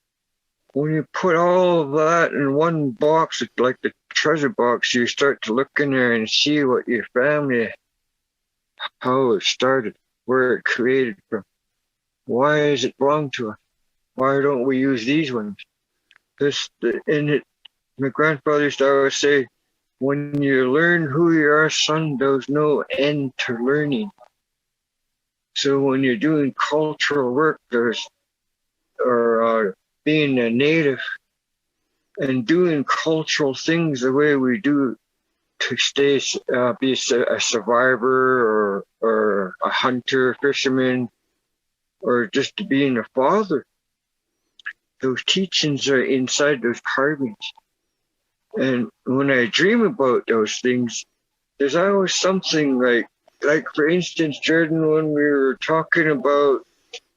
when you put all of that in one box, like the treasure box, you start to look in there and see what your family, how it started, where it created from. Why does it belong to us? Why don't we use these ones? My grandfather used to always say, when you learn who you are, son, there's no end to learning. So when you're doing cultural work, being a native and doing cultural things the way we do to be a survivor or a hunter, fisherman, or just being a father. Those teachings are inside those carvings. And when I dream about those things, there's always something like for instance, Jordan, when we were talking about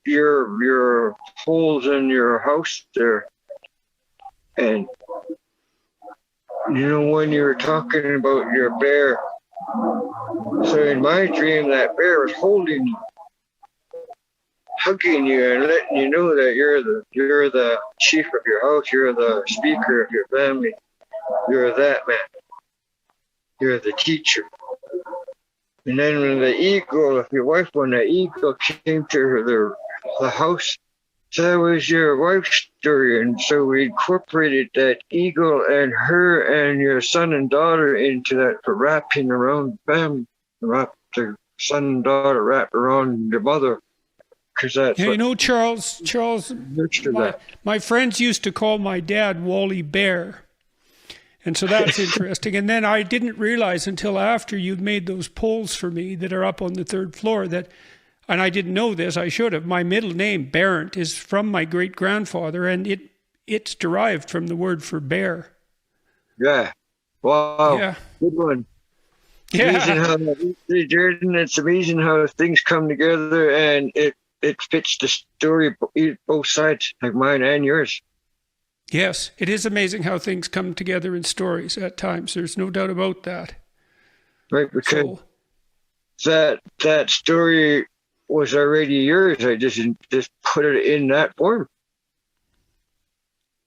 your holes in your house there, and when you were talking about your bear, so in my dream that bear was holding you, hugging you, and letting you know that you're the chief of your house, you're the speaker of your family, you're that man, you're the teacher. And then when the eagle came to the house, that was your wife's story. And so we incorporated that eagle and her and your son and daughter into that for wrapping around the family, the son and daughter wrapped around the mother. Because that's Charles, my friends used to call my dad Wally Bear. And so that's interesting. And then I didn't realize until after you'd made those poles for me that are up on the third floor and I didn't know this, I should have. My middle name, Barrett, is from my great-grandfather, and it's derived from the word for bear. Yeah. Wow. Yeah. Good one. Yeah. Jordan, it's amazing how things come together, and it fits the story both sides, like mine and yours. Yes, it is amazing how things come together in stories at times. There's no doubt about that. Right, because that story was already yours. I just put it in that form.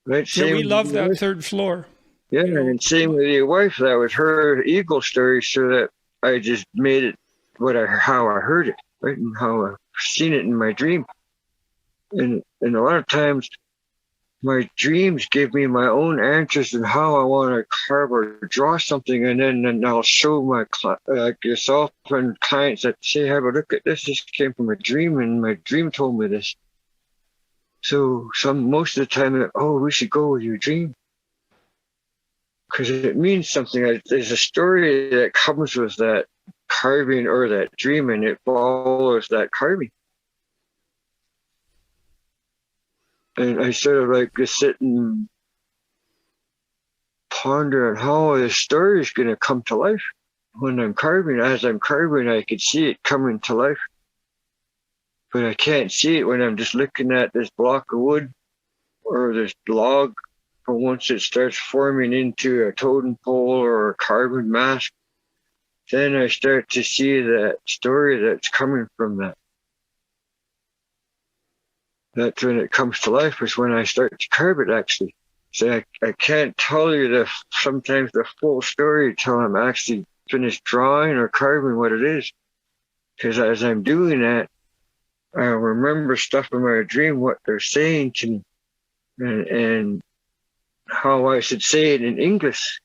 Right? Yeah, we love that third floor. Yeah, and same with your wife. That was her eagle story, so that I just made it how I heard it, right, and how I've seen it in my dream. And a lot of times, my dreams give me my own answers and how I want to carve or draw something, and then I'll show my like yourself and clients that say, "Have a look at this. This came from a dream, and my dream told me this." So most of the time, oh, we should go with your dream because it means something. There's a story that comes with that carving or that dream, and it follows that carving. And I sort of like just sit and ponder on how the story is going to come to life when I'm carving. As I'm carving, I can see it coming to life. But I can't see it when I'm just looking at this block of wood or this log. But once it starts forming into a totem pole or a carving mask, then I start to see that story that's coming from that. That's when it comes to life, is when I start to carve it, actually. So I can't tell you sometimes the full story until I'm actually finished drawing or carving what it is. Because as I'm doing that, I remember stuff in my dream, what they're saying to me, and how I should say it in English.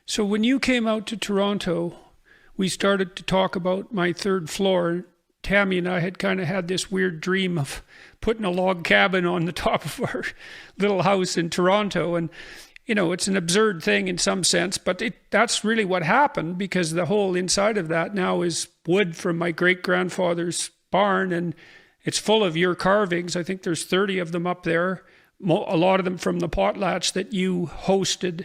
So when you came out to Toronto, we started to talk about my third floor. Tammy and I had kind of had this weird dream of putting a log cabin on the top of our little house in Toronto. And, you know, it's an absurd thing in some sense, but that's really what happened, because the whole inside of that now is wood from my great-grandfather's barn, and it's full of your carvings. I think there's 30 of them up there, a lot of them from the potlatch that you hosted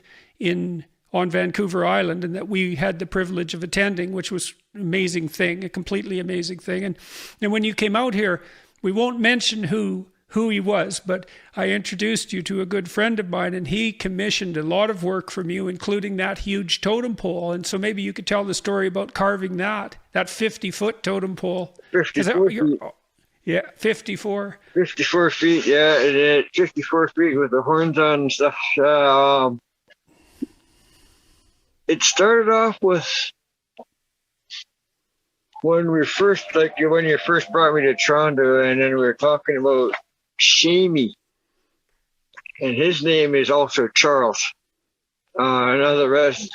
on Vancouver Island, and that we had the privilege of attending, which was an amazing thing, a completely amazing thing. And when you came out here, we won't mention who he was, but I introduced you to a good friend of mine, and he commissioned a lot of work from you, including that huge totem pole. And so maybe you could tell the story about carving that 50-foot totem pole. 54 feet. Yeah, 54. 54 feet, yeah, and 54 feet with the horns on and stuff. It started off with when you first brought me to Toronto, and then we were talking about Shamey, and his name is also Charles. Another rest.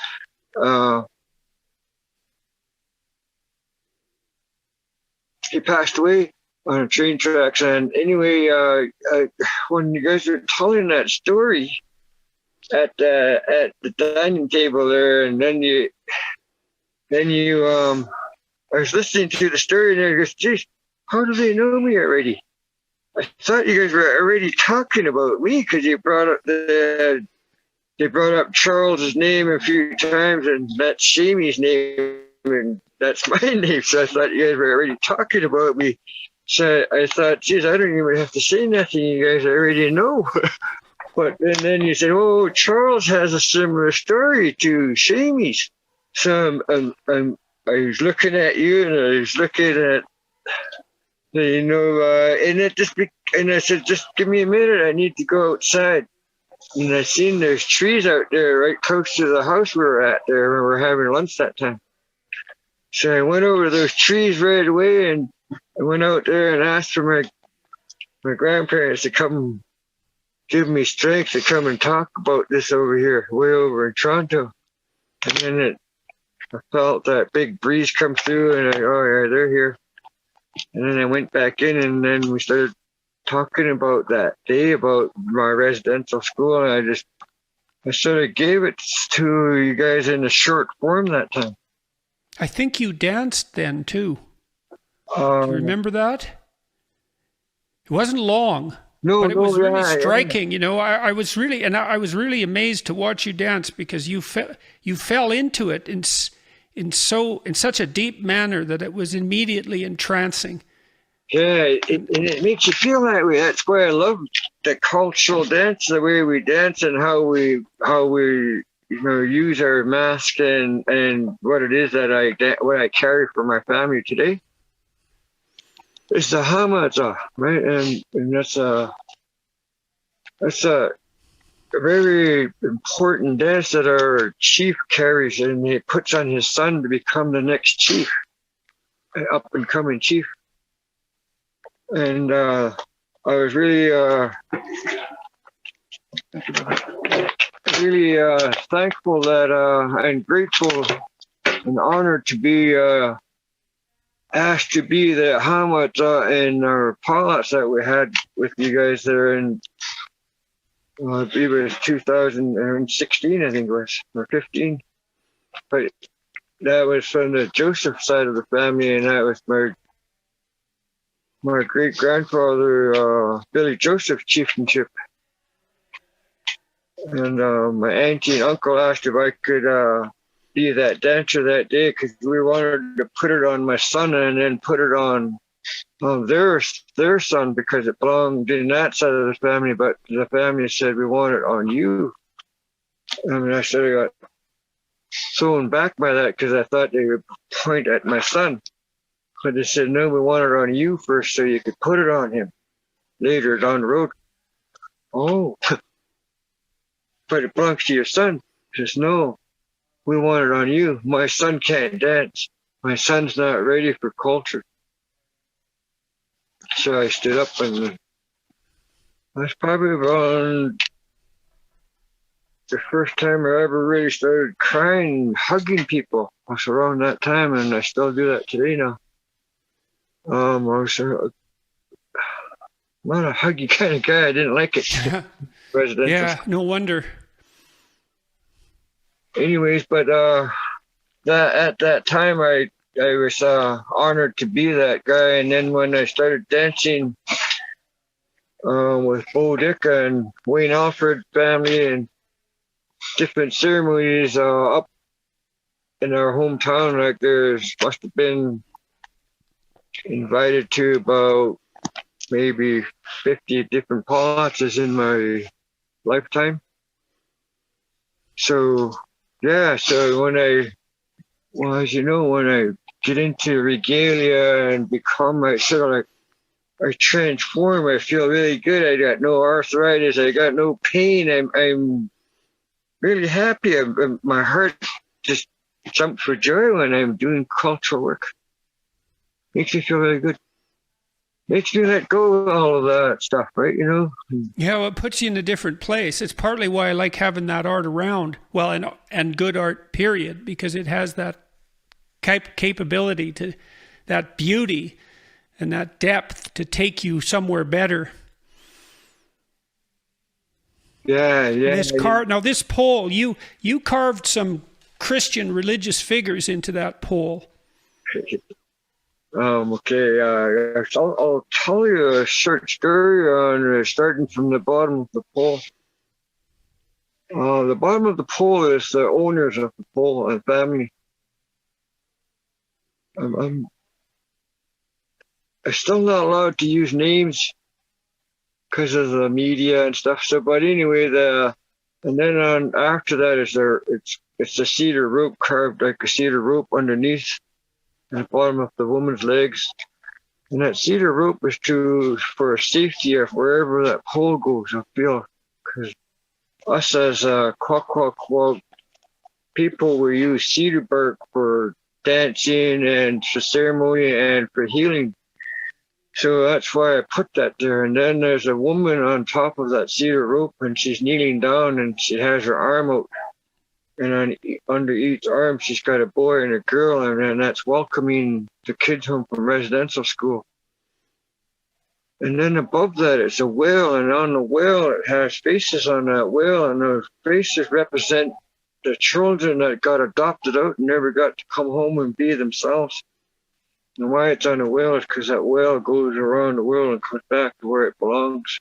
He passed away on train tracks, and anyway, when you guys were telling that story at the dining table there, and then you I was listening to the story, and I goes, geez, how do they know me already? I thought you guys were already talking about me, because you brought up they brought up Charles's name a few times, and that's Shamey's name, and that's my name. So I thought you guys were already talking about me. So I thought, geez, I don't even have to say nothing. You guys already know. And then you said, oh, Charles has a similar story to Shamey's. So I was looking at you, and I was looking at, and I said, just give me a minute. I need to go outside. And I seen there's trees out there right close to the house we were at there when we were having lunch that time. So I went over those trees right away, and I went out there and asked for my grandparents to come give me strength to come and talk about this over here, way over in Toronto. And then I felt that big breeze come through, and oh yeah, they're here. And then I went back in, and then we started talking about that day, about my residential school, and I sort of gave it to you guys in a short form that time. I think you danced then too. Do you remember that? It wasn't long. No, but it was really striking, yeah. You know. I was really amazed to watch you dance, because you fell into it in such a deep manner that it was immediately entrancing. Yeah, it makes you feel that way. That's why I love the cultural dance, the way we dance, and how we use our mask and what it is that what I carry for my family today. It's the hamaza, right? And that's a very important dance that our chief carries, and he puts on his son to become the next chief, up and coming chief. And I was really, thankful that and grateful and honored to be asked to be the Hamlet in our pilots that we had with you guys there in, I believe it was 2016, I think it was, or 15. But that was from the Joseph side of the family, and that was my great grandfather, Billy Joseph chieftainship. And my auntie and uncle asked if I could be that dancer that day because we wanted to put it on my son and then put it on their son because it belonged in that side of the family, but the family said we want it on you. And I said I got thrown back by that because I thought they would point at my son. But they said, no, we want it on you first so you could put it on him later down the road. Oh, but it belongs to your son. He says, no, we want it on you. My son can't dance. My son's not ready for culture. So I stood up, and that's probably around the first time I ever really started crying, hugging people. It was around that time, and I still do that today now. I was not a huggy kind of guy. I didn't like it. Yeah, no wonder. Anyways, but that at that time I was honored to be that guy. And then when I started dancing with Bo Dick and Wayne Alfred family and different ceremonies up in our hometown, like there's must have been invited to about maybe 50 different potlatches in my lifetime. So yeah, so when I get into regalia and become, I transform, I feel really good. I got no arthritis, I got no pain. I'm really happy. My heart just jumps for joy when I'm doing cultural work. Makes me feel really good. Makes me let go of all of that stuff, right? You know? Yeah, well, it puts you in a different place. It's partly why I like having that art around. Well, and good art, period, because it has that capability to, that beauty and that depth to take you somewhere better. Yeah. Now this pole, you carved some Christian religious figures into that pole. Okay, I'll tell you a short story on starting from the bottom of the pole. The bottom of the pole is the owners of the pole and family. I'm still not allowed to use names because of the media and stuff. So, but anyway, and then after that is it's a cedar rope carved like a cedar rope underneath at the bottom of the woman's legs. And that cedar rope is for safety of wherever that pole goes, I feel. Because us as Kwakwaka'wakw people, we use cedar bark for dancing and for ceremony and for healing. So that's why I put that there. And then there's a woman on top of that cedar rope, and she's kneeling down and she has her arm out. And under each arm, she's got a boy and a girl, and that's welcoming the kids home from residential school. And then above that, it's a whale, and on the whale, it has faces on that whale, and those faces represent the children that got adopted out and never got to come home and be themselves. And why it's on the whale is because that whale goes around the world and comes back to where it belongs.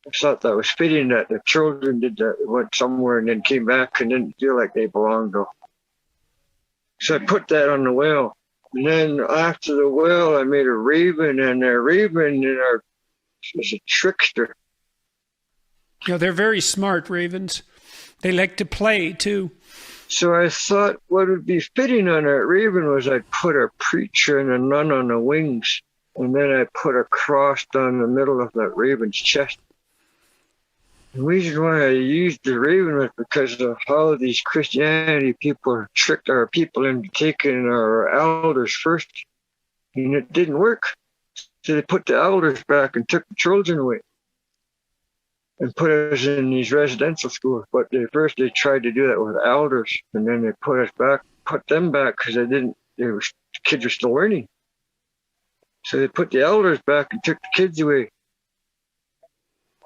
I thought that was fitting that the children did that, went somewhere and then came back and didn't feel like they belonged though. So I put that on the whale. And then after the whale, I made a raven, and the raven is a trickster. Yeah, they're very smart, ravens. They like to play too. So I thought what would be fitting on that raven was I'd put a preacher and a nun on the wings, and then I put a cross down the middle of that raven's chest. The reason why I used the raven was because of how these Christianity people tricked our people into taking our elders first, and it didn't work. So they put the elders back and took the children away and put us in these residential schools. But first they tried to do that with elders, and then they put them back because the kids were still learning. So they put the elders back and took the kids away.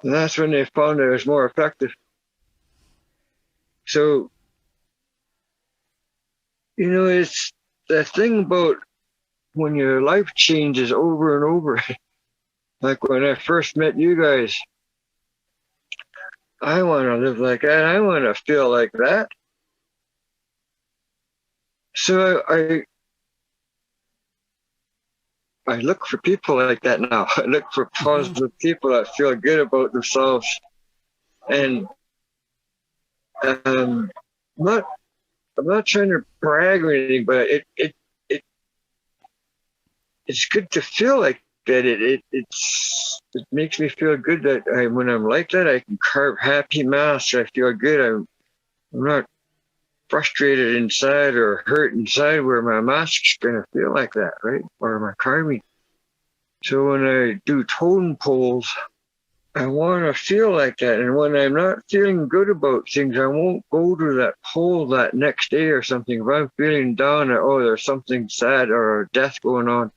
And that's when they found it was more effective. So, it's that thing about when your life changes over and over. Like when I first met you guys, I want to live like that. I want to feel like that. So I look for people like that now. I look for positive people that feel good about themselves. And I'm not trying to brag or anything, but it's good to feel like that. It makes me feel good that when I'm like that, I can carve happy masks. I feel good. I'm not frustrated inside or hurt inside where my mask's going to feel like that, right? Or my carving. So when I do totem poles, I want to feel like that. And when I'm not feeling good about things, I won't go to that pole that next day or something. If I'm feeling down or, there's something sad or a death going on,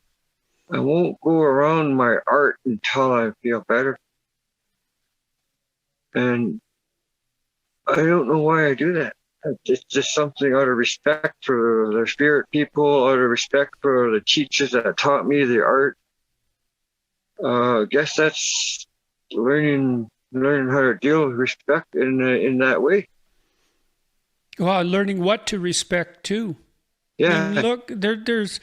I won't go around my art until I feel better. And I don't know why I do that. It's just something out of respect for the spirit people, out of respect for the teachers that taught me the art. I guess that's learning how to deal with respect in that way. Well, learning what to respect too. Yeah. I mean, look, there's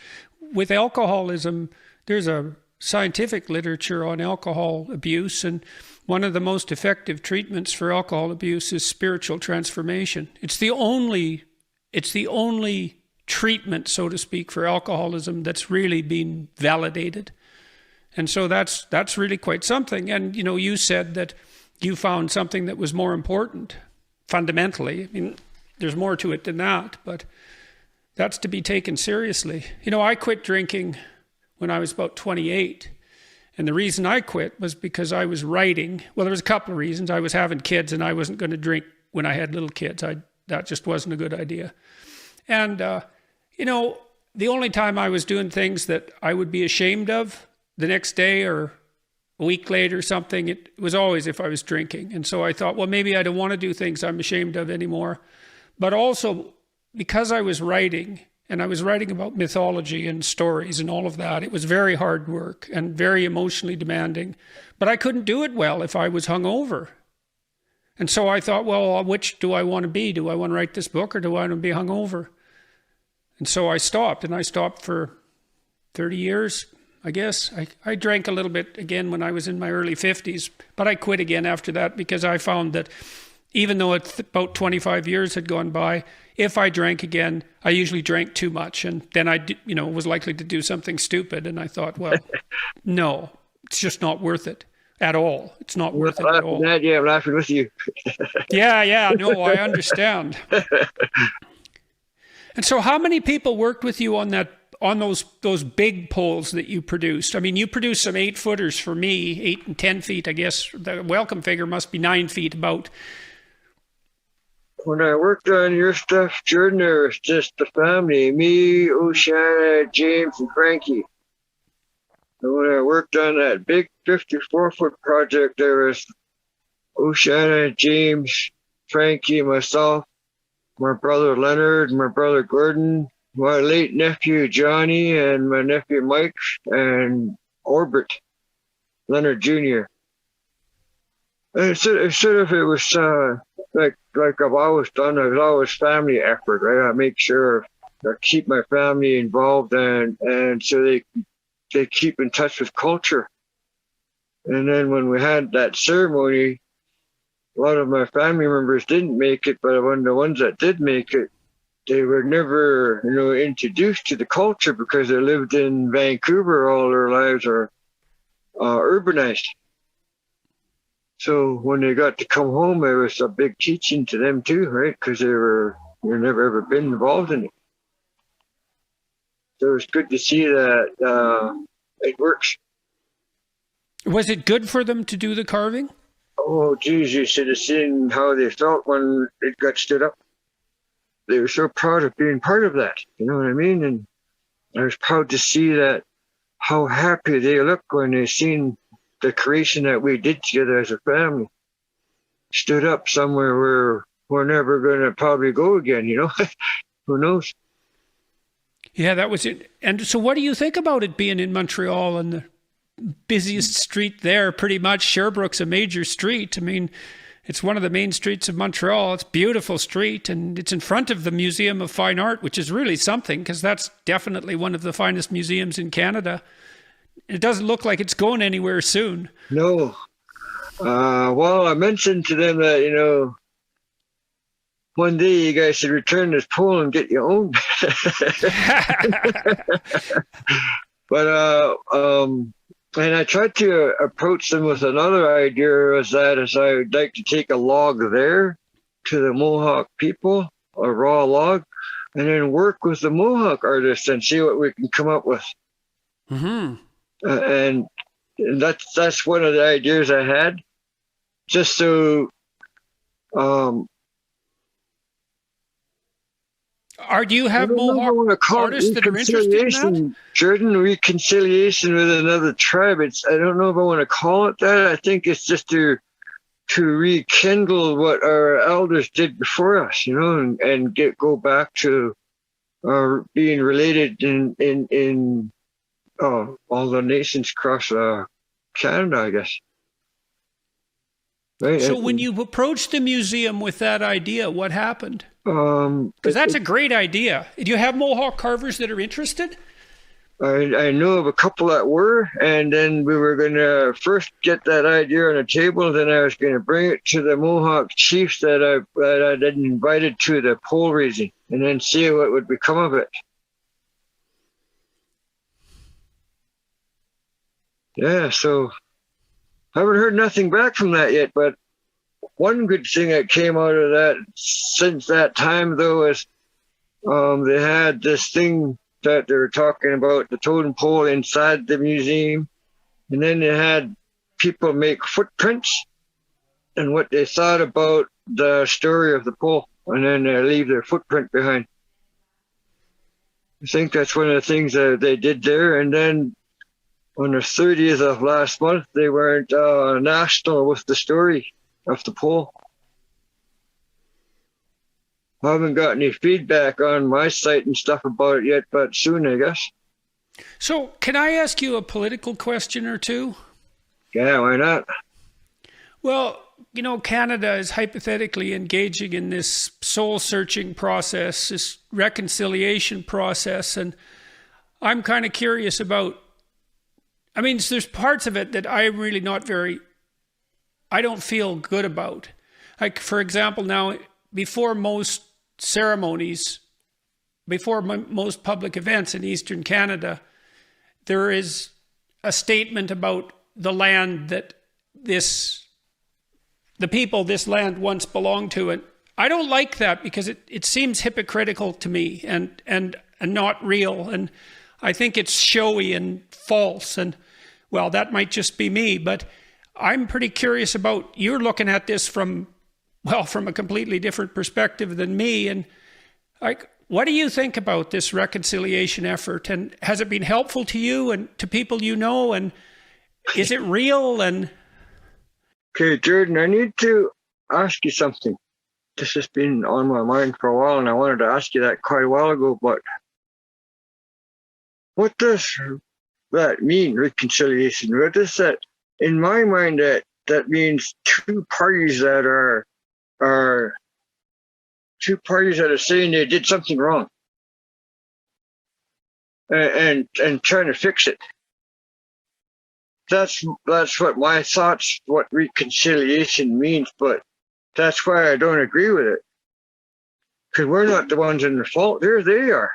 with alcoholism, there's a scientific literature on alcohol abuse, and one of the most effective treatments for alcohol abuse is spiritual transformation. It's the only treatment, so to speak, for alcoholism that's really been validated. And so that's really quite something. And you said that you found something that was more important fundamentally. I mean, there's more to it than that, but that's to be taken seriously. I quit drinking when I was about 28. And the reason I quit was because I was writing. Well, there was a couple of reasons. I was having kids and I wasn't going to drink when I had little kids. That just wasn't a good idea. And, the only time I was doing things that I would be ashamed of the next day or a week later or something, it was always if I was drinking. And so I thought, well, maybe I don't want to do things I'm ashamed of anymore. But also because I was writing, and I was writing about mythology and stories and all of that, it was very hard work and very emotionally demanding. But I couldn't do it well if I was hungover. And so I thought, well, which do I want to be? Do I want to write this book or do I want to be hungover? And so I stopped, and I stopped for 30 years, I guess. I drank a little bit again when I was in my early 50s, but I quit again after that because I found that even though about 25 years had gone by, if I drank again, I usually drank too much. And then I, was likely to do something stupid. And I thought, well, no, it's just not worth it at all. It's not worth it at all. Yeah, I'm laughing with you. Yeah, no, I understand. And so how many people worked with you on those big poles that you produced? I mean, you produced some 8-footers for me, 8 and 10 feet, I guess. The welcome figure must be 9 feet about. When I worked on your stuff, Jordan, there was just the family, me, Oceana, James, and Frankie. And when I worked on that big 54-foot project, there was Oceana, James, Frankie, myself, my brother Leonard, my brother Gordon, my late nephew Johnny, and my nephew Mike, and Orbit, Leonard Jr. And it was like I've always done. It was always family effort, right? I make sure I keep my family involved, and so they keep in touch with culture. And then when we had that ceremony, a lot of my family members didn't make it, but when the ones that did make it, they were never, introduced to the culture because they lived in Vancouver all their lives or urbanized. So when they got to come home, it was a big teaching to them too, right? Because they've never ever been involved in it. So it's good to see that it works. Was it good for them to do the carving? Oh, geez, you should have seen how they felt when it got stood up. They were so proud of being part of that. You know what I mean? And I was proud to see that, how happy they looked when they seen the creation that we did together as a family stood up somewhere where we're never going to probably go again, you know? Who knows? Yeah, that was it. And so what do you think about it being in Montreal and the busiest street there? Pretty much Sherbrooke's a major street. I mean, it's one of the main streets of Montreal. It's a beautiful street, and it's in front of the Museum of Fine Art, which is really something, because that's definitely one of the finest museums in Canada. It doesn't look like it's going anywhere soon. No. Well, I mentioned to them that, you know, one day you guys should return this pole and get your own. But, and I tried to approach them with another idea, as I would like to take a log there to the Mohawk people, a raw log, and then work with the Mohawk artists and see what we can come up with. Mm-hmm. And that's one of the ideas I had, just so. Do you have Mohawk artists that are interested in that? Jordan, reconciliation with another tribe. I don't know if I want to call it that. I think it's just to rekindle what our elders did before us, you know, and go back to being related in all the nations across Canada, I guess. Right? So when you approached the museum with that idea, what happened? Because that's a great idea. Do you have Mohawk carvers that are interested? I know of a couple that were, and then we were going to first get that idea on the table. Then I was going to bring it to the Mohawk chiefs that I'd invited to the pole raising, and then see what would become of it. Yeah, so I haven't heard nothing back from that yet, but one good thing that came out of that since that time, though, is they had this thing that they were talking about, the totem pole inside the museum, and then they had people make footprints and what they thought about the story of the pole, and then they leave their footprint behind. I think that's one of the things that they did there. And then on the 30th of last month, they went national with the story of the pole. I haven't got any feedback on my site and stuff about it yet, but soon, I guess. So can I ask you a political question or two? Yeah, why not? Well, you know, Canada is hypothetically engaging in this soul-searching process, this reconciliation process, and I'm kind of curious about, I mean, there's parts of it that I'm really I don't feel good about. Like, for example, now, before most ceremonies, before most public events in Eastern Canada, there is a statement about the land that the people this land once belonged to. And I don't like that because it seems hypocritical to me and not real. And I think it's showy and false. And, well, that might just be me, but I'm pretty curious about, you're looking at this from a completely different perspective than me. And like, what do you think about this reconciliation effort? And has it been helpful to you and to people you know? And is it real? And okay, Jordan, I need to ask you something. This has been on my mind for a while, and I wanted to ask you that quite a while ago, but what does that mean, reconciliation? What does that, in my mind, that means two parties that are saying they did something wrong and trying to fix it. That's what my thoughts, what reconciliation means, but that's why I don't agree with it. Because we're not the ones in the fault. They are.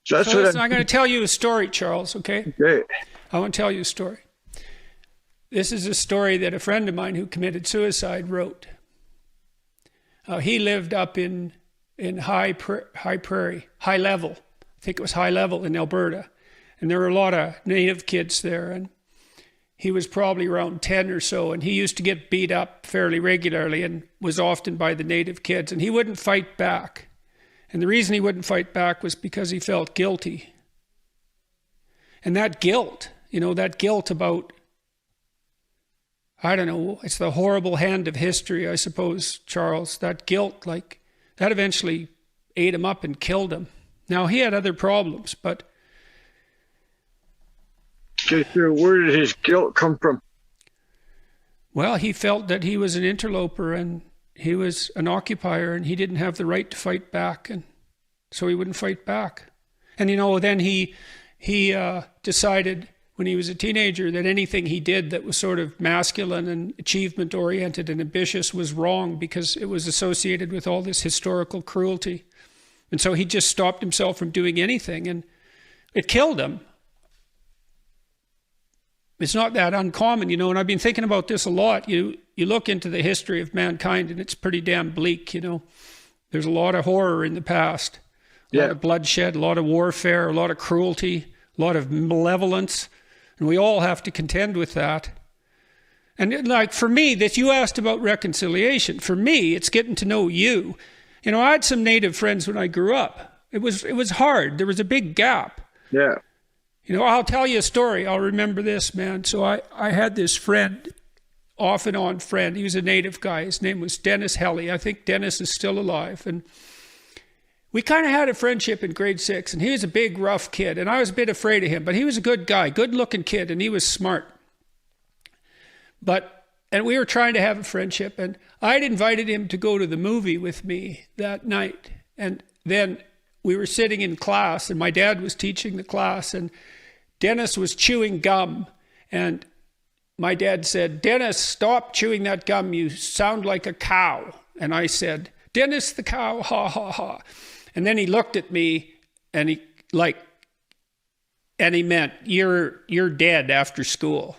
So that's what I'm going to tell you a story, Charles, okay? Okay. I want to tell you a story. This is a story that a friend of mine who committed suicide wrote. He lived up in high level. I think it was High Level in Alberta. And there were a lot of native kids there, and he was probably around 10 or so, and he used to get beat up fairly regularly and was often by the native kids, and he wouldn't fight back. And the reason he wouldn't fight back was because he felt guilty. And that guilt, that guilt about, I don't know, it's the horrible hand of history, I suppose, Charles. That guilt, that eventually ate him up and killed him. Now, he had other problems, but... Okay, so where did his guilt come from? Well, he felt that he was an interloper and he was an occupier and he didn't have the right to fight back, and so he wouldn't fight back. And then he decided when he was a teenager that anything he did that was sort of masculine and achievement oriented and ambitious was wrong because it was associated with all this historical cruelty. And so he just stopped himself from doing anything, and it killed him. It's not that uncommon, and I've been thinking about this a lot. You look into the history of mankind and it's pretty damn bleak, There's a lot of horror in the past. A lot of bloodshed, a lot of warfare, a lot of cruelty, a lot of malevolence. And we all have to contend with that. And for me, that you asked about reconciliation, for me, it's getting to know you. I had some native friends when I grew up. It was hard. There was a big gap. Yeah. I'll tell you a story. I'll remember this, man. So I had this friend, off and on friend. He was a native guy. His name was Dennis Helly. I think Dennis is still alive. And we kind of had a friendship in grade 6. And he was a big, rough kid. And I was a bit afraid of him. But he was a good guy, good-looking kid. And he was smart. And we were trying to have a friendship. And I'd invited him to go to the movie with me that night. And then we were sitting in class, and my dad was teaching the class, and Dennis was chewing gum. And my dad said, "Dennis, stop chewing that gum. You sound like a cow." And I said, "Dennis the cow, ha, ha, ha." And then he looked at me, and he meant, you're dead after school.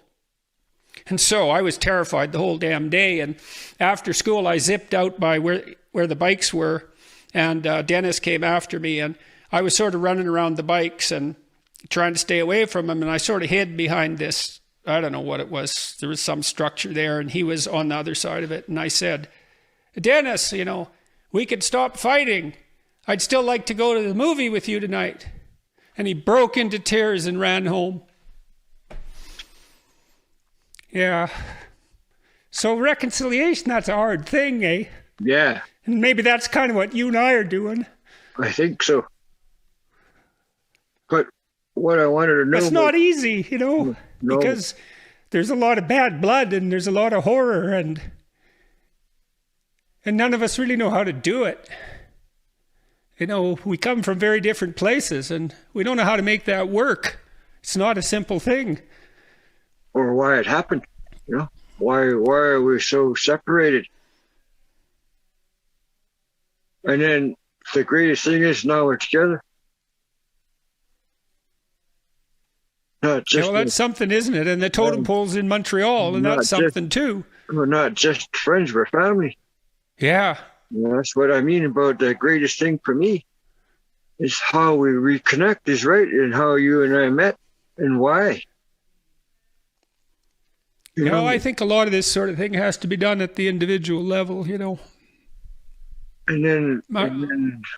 And so I was terrified the whole damn day. And after school, I zipped out by where the bikes were. And Dennis came after me, and I was sort of running around the bikes and trying to stay away from him. And I sort of hid behind this, I don't know what it was. There was some structure there, and he was on the other side of it. And I said, "Dennis, we could stop fighting. I'd still like to go to the movie with you tonight." And he broke into tears and ran home. Yeah. So reconciliation, that's a hard thing, eh? Yeah. And maybe that's kind of what you and I are doing. I think so. But what I wanted to know... It's not easy, No. because there's a lot of bad blood and there's a lot of horror, and none of us really know how to do it. We come from very different places, and we don't know how to make that work. It's not a simple thing. Or why it happened, Why are we so separated? And then the greatest thing is now we're together. Not just that's something, isn't it? And the totem pole's in Montreal, and that's something too. We're not just friends, we're family. Yeah. That's what I mean about the greatest thing for me is how we reconnect is right, and how you and I met and why. I think a lot of this sort of thing has to be done at the individual level, And then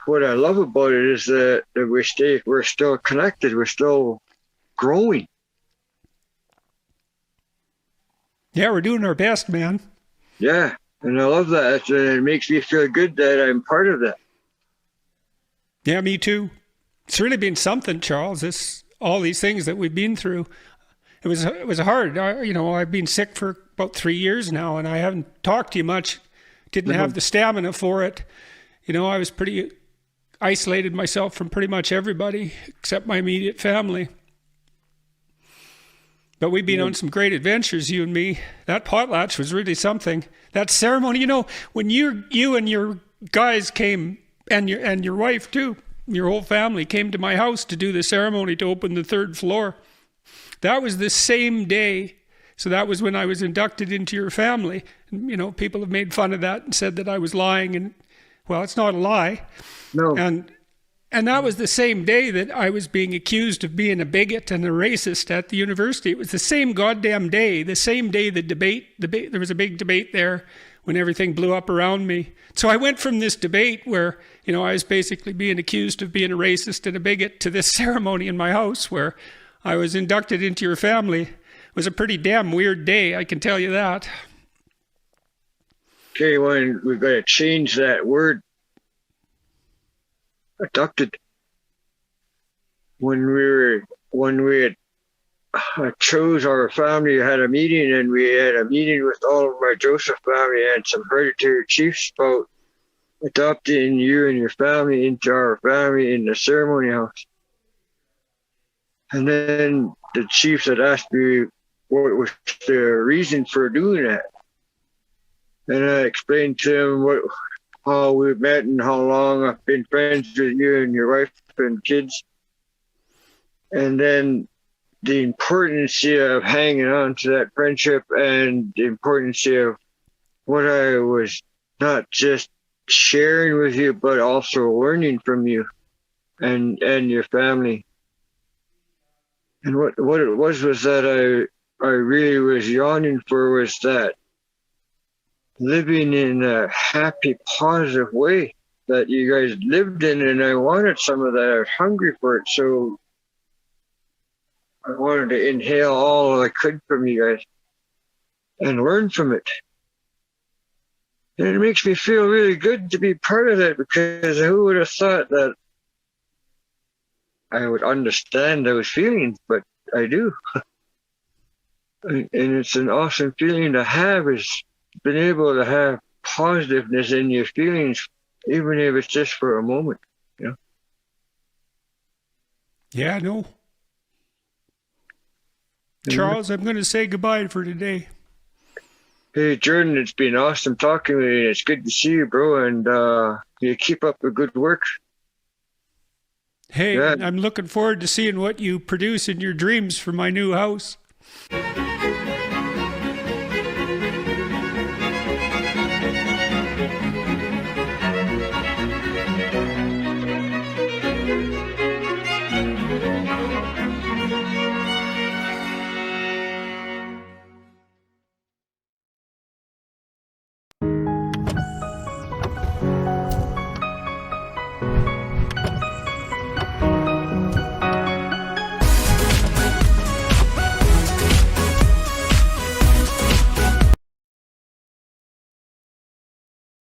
what I love about it is that we're still connected, we're still growing. Yeah, we're doing our best, man. Yeah, and I love that. It makes me feel good that I'm part of that. Yeah, me too. It's really been something, Charles. All these things that we've been through. It was hard. I've been sick for about 3 years now, and I haven't talked to you much. Didn't have the stamina for it. I was pretty isolated myself from pretty much everybody except my immediate family. But we've been on some great adventures, you and me. That potlatch was really something. That ceremony, when you and your guys came, and your wife too, your whole family came to my house to do the ceremony to open the 3rd floor. That was the same day. So that was when I was inducted into your family. And, people have made fun of that and said that I was lying. And, well, it's not a lie. No. And that was the same day that I was being accused of being a bigot and a racist at the university. It was the same goddamn day, the same day the debate, there was a big debate there when everything blew up around me. So I went from this debate where, you know, I was basically being accused of being a racist and a bigot to this ceremony in my house where I was inducted into your family. It was a pretty damn weird day, I can tell you that. Okay, when we've got to change that word, adopted. When we had chose our family, had a meeting, and we had a meeting with all of my Joseph family and some hereditary chiefs about adopting you and your family into our family in the ceremony house. And then the chiefs had asked me what was the reason for doing that. And I explained to them how we met and how long I've been friends with you and your wife and kids. And then the importance of hanging on to that friendship and the importance of what I was not just sharing with you, but also learning from you and your family. And what it was that I really was yearning for was that living in a happy, positive way that you guys lived in, and I wanted some of that. I was hungry for it, so I wanted to inhale all I could from you guys and learn from it. And it makes me feel really good to be part of that, because who would have thought that I would understand those feelings, but I do. And it's an awesome feeling to have, is being able to have positiveness in your feelings, even if it's just for a moment, you know? Yeah, no. Charles, I'm going to say goodbye for today. Hey, Jordan, it's been awesome talking with you. It's good to see you, bro, and you keep up the good work. Hey, yeah. I'm looking forward to seeing what you produce in your dreams for my new house.